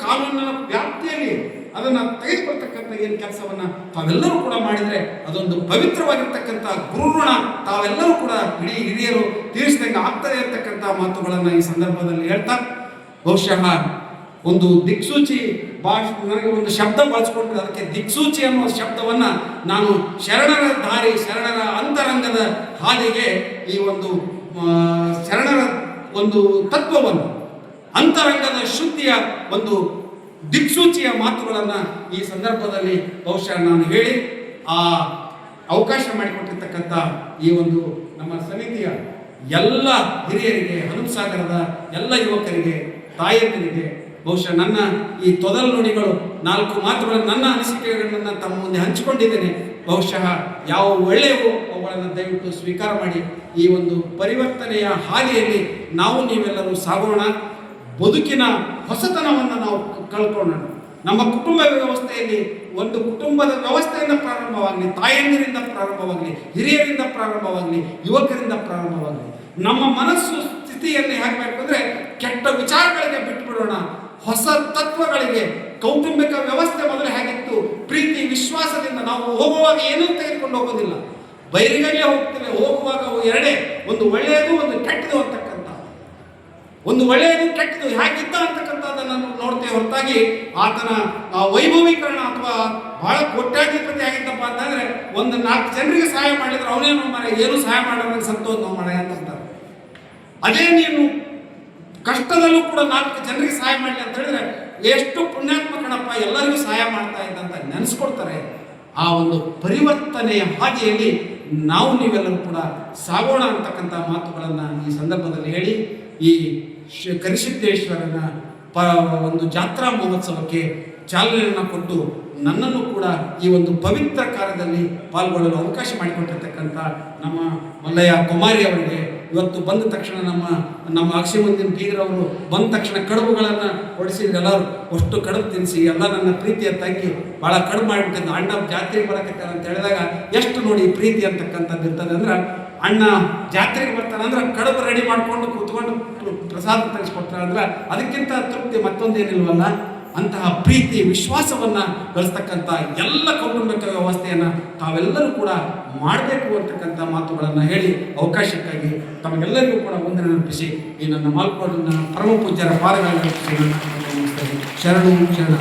ಕಾನೂನಿನ ವ್ಯಾಪ್ತಿಯಲ್ಲಿ ಅದನ್ನು ತೆಗೆದುಕೊಳ್ತಕ್ಕಂಥ ಏನು ಕೆಲಸವನ್ನ ತಾವೆಲ್ಲರೂ ಕೂಡ ಮಾಡಿದರೆ ಅದೊಂದು ಪವಿತ್ರವಾಗಿರ್ತಕ್ಕಂಥ ಗುರುಋಣ ತಾವೆಲ್ಲರೂ ಕೂಡ ಇಡೀ ಹಿರಿಯರು ತೀರಿಸಿದಂಗೆ ಆಗ್ತದೆ ಅಂತಕ್ಕಂಥ ಮಾತುಗಳನ್ನು ಈ ಸಂದರ್ಭದಲ್ಲಿ ಹೇಳ್ತಾ ಬಹುಶಃ ಒಂದು ದಿಕ್ಸೂಚಿ ನನಗೆ ಒಂದು ಶಬ್ದ ಬಳಸ್ಕೊಂಡ್ರೆ ಅದಕ್ಕೆ ದಿಕ್ಸೂಚಿ ಅನ್ನುವ ಶಬ್ದವನ್ನು ನಾನು ಶರಣರ ದಾರಿ, ಶರಣರ ಅಂತರಂಗದ ಹಾದಿಗೆ ಈ ಒಂದು ಶರಣರ ಒಂದು ತತ್ವವನ್ನು, ಅಂತರಂಗದ ಶುದ್ಧಿಯ ಒಂದು ದಿಕ್ಸೂಚಿಯ ಮಾತುಗಳನ್ನು ಈ ಸಂದರ್ಭದಲ್ಲಿ ಬಹುಶಃ ನಾನು ಹೇಳಿ ಆ ಅವಕಾಶ ಮಾಡಿಕೊಟ್ಟಿರ್ತಕ್ಕಂಥ ಈ ಒಂದು ನಮ್ಮ ಸಮಿತಿಯ ಎಲ್ಲ ಹಿರಿಯರಿಗೆ, ಹನುಮಸಾಗರದ ಎಲ್ಲ ಯುವಕರಿಗೆ, ತಾಯಂದಿರಿಗೆ ಬಹುಶಃ ನನ್ನ ಈ ತೊದಲು ನುಡಿಗಳು 4 ಮಾತುಗಳನ್ನು, ನನ್ನ ಅನಿಸಿಕೆಗಳನ್ನು ತಮ್ಮ ಮುಂದೆ ಹಂಚಿಕೊಂಡಿದ್ದೇನೆ. ಬಹುಶಃ ಯಾವ ಒಳ್ಳೆಯವು ಅವುಗಳನ್ನು ದಯವಿಟ್ಟು ಸ್ವೀಕಾರ ಮಾಡಿ ಈ ಒಂದು ಪರಿವರ್ತನೆಯ ಹಾದಿಯಲ್ಲಿ ನಾವು ನೀವೆಲ್ಲರೂ ಸಾಗೋಣ. ಬದುಕಿನ ಹೊಸತನವನ್ನು ನಾವು ಕಳ್ಕೊಳ್ಳೋಣ. ನಮ್ಮ ಕುಟುಂಬ ವ್ಯವಸ್ಥೆಯಲ್ಲಿ ಒಂದು ಕುಟುಂಬದ ವ್ಯವಸ್ಥೆಯಿಂದ ಪ್ರಾರಂಭವಾಗಲಿ, ತಾಯಂದಿರಿಂದ ಪ್ರಾರಂಭವಾಗಲಿ, ಹಿರಿಯರಿಂದ ಪ್ರಾರಂಭವಾಗಲಿ, ಯುವಕರಿಂದ ಪ್ರಾರಂಭವಾಗಲಿ. ನಮ್ಮ ಮನಸ್ಸು ಸ್ಥಿತಿಯಲ್ಲಿ ಹೇಗಬೇಕು ಅಂದರೆ ಕೆಟ್ಟ ವಿಚಾರಗಳಿಗೆ ಬಿಟ್ಟುಬಿಡೋಣ, ಹೊಸ ತತ್ವಗಳಿಗೆ. ಕೌಟುಂಬಿಕ ವ್ಯವಸ್ಥೆ ಮೊದಲು ಹೇಗಿತ್ತು, ಪ್ರೀತಿ ವಿಶ್ವಾಸದಿಂದ ನಾವು ಹೋಗುವಾಗ ಏನೂ ತೆಗೆದುಕೊಂಡು ಹೋಗೋದಿಲ್ಲ, ಬೈರಿಗಲ್ಲೇ ಹೋಗ್ತೇವೆ. ಹೋಗುವಾಗ ಎರಡೇ, ಒಂದು ಒಳ್ಳೆಯದು, ಒಂದು ಕೆಟ್ಟದು ಅಂತಕ್ಕಂಥ. ಒಂದು ಒಳ್ಳೆಯದು ಕೆಟ್ಟದು ಹೇಗಿದ್ದ ಅಂತಕ್ಕಂಥದ್ದನ್ನು ನೋಡ್ತೇವೆ ಹೊರತಾಗಿ ಆತನ ವೈಭವೀಕರಣ ಅಥವಾ ಬಹಳ ಕೋಟ್ಯಾಧಿಪತಿ ಆಗಿದ್ದಪ್ಪ ಅಂತಂದ್ರೆ ಒಂದು 4 ಜನರಿಗೆ ಸಹಾಯ ಮಾಡಿದ್ರೆ ಅವನೇನು ಮನೆ ಏನು ಸಹಾಯ ಮಾಡೋದಕ್ಕೆ ಸಂತೋಷ ನಾವು ಮನೆ ಅಂತಾರೆ. ಅದೇ ನೀನು ಕಷ್ಟದಲ್ಲೂ ಕೂಡ 4 ಜನರಿಗೆ ಸಹಾಯ ಮಾಡಲಿ ಅಂತ ಹೇಳಿದ್ರೆ ಎಷ್ಟು ಪುಣ್ಯಾತ್ಮಕಣಪ್ಪ, ಎಲ್ಲರಿಗೂ ಸಹಾಯ ಮಾಡ್ತಾ ಇದ್ದಂತ ನೆನೆಸ್ಕೊಡ್ತಾರೆ. ಆ ಒಂದು ಪರಿವರ್ತನೆಯ ಹಾದಿಯಲ್ಲಿ ನಾವು ನೀವೆಲ್ಲರೂ ಕೂಡ ಸಾಗೋಣ ಅಂತಕ್ಕಂಥ ಮಾತುಗಳನ್ನು ಈ ಸಂದರ್ಭದಲ್ಲಿ ಹೇಳಿ ಈ ಕರಿಸಿದ್ದೇಶ್ವರನ ಒಂದು ಜಾತ್ರಾ ಮಹೋತ್ಸವಕ್ಕೆ ಚಾಲನೆಯನ್ನು ಕೊಟ್ಟು ನನ್ನನ್ನು ಕೂಡ ಈ ಒಂದು ಪವಿತ್ರ ಕಾರ್ಯದಲ್ಲಿ ಪಾಲ್ಗೊಳ್ಳಲು ಅವಕಾಶ ಮಾಡಿಕೊಟ್ಟಿರ್ತಕ್ಕಂಥ ನಮ್ಮ ಮಲ್ಲಯ್ಯ ಕುಮಾರಿ ಅವರಿಗೆ ಇವತ್ತು ಬಂದ ತಕ್ಷಣ ನಮ್ಮ ಅಕ್ಷಿಮಂದಿನ ಬೀಗರವರು ಬಂದ ತಕ್ಷಣ ಕಡುಬುಗಳನ್ನು ಹೊಡಿಸಿದ್ರು. ಎಲ್ಲರೂ ಅಷ್ಟು ಕಡುಬು ತಿನ್ನಿಸಿ ಎಲ್ಲ ನನ್ನ ಪ್ರೀತಿಯ ತಂಗಿ ಭಾಳ ಕಡುಬು ಮಾಡಿಬಿಟ್ಟಿದ್ದು. ಅಣ್ಣ ಜಾತ್ರೆಗೆ ಬರಕತ್ತಾರ ಅಂತ ಹೇಳಿದಾಗ ಎಷ್ಟು ನೋಡಿ ಪ್ರೀತಿ ಅಂತಕ್ಕಂಥದ್ದು ಇರ್ತದೆ. ಅಂದ್ರೆ ಅಣ್ಣ ಜಾತ್ರೆಗೆ ಬರ್ತಾನೆ ಅಂದ್ರೆ ಕಡುಬು ರೆಡಿ ಮಾಡಿಕೊಂಡು ಕೂತ್ಕೊಂಡು ಪ್ರಸಾದ ತೆಗೆಸ್ಕೊಡ್ತಾರೆ ಅಂದ್ರೆ ಅದಕ್ಕಿಂತ ತೃಪ್ತಿ ಮತ್ತೊಂದೇನಿಲ್ವಲ್ಲ. ಅಂತಹ ಪ್ರೀತಿ ವಿಶ್ವಾಸವನ್ನು ಗಳಿಸ್ತಕ್ಕಂಥ ಎಲ್ಲ ಕೌಟುಂಬಿಕ ವ್ಯವಸ್ಥೆಯನ್ನು ತಾವೆಲ್ಲರೂ ಕೂಡ ಮಾಡಬೇಕು ಅಂತಕ್ಕಂಥ ಮಾತುಗಳನ್ನು ಹೇಳಿ ಅವಕಾಶಕ್ಕಾಗಿ ತಮಗೆಲ್ಲರಿಗೂ ಕೂಡ ವಂದನೆ ನೆನಪಿಸಿ ಈ ನನ್ನ ಮಾಲ್ಕೋಡಿನ ಪರಮ ಪೂಜ್ಯರ ಪಾದಗಳನ್ನು ಶರಣು ಶರಣ.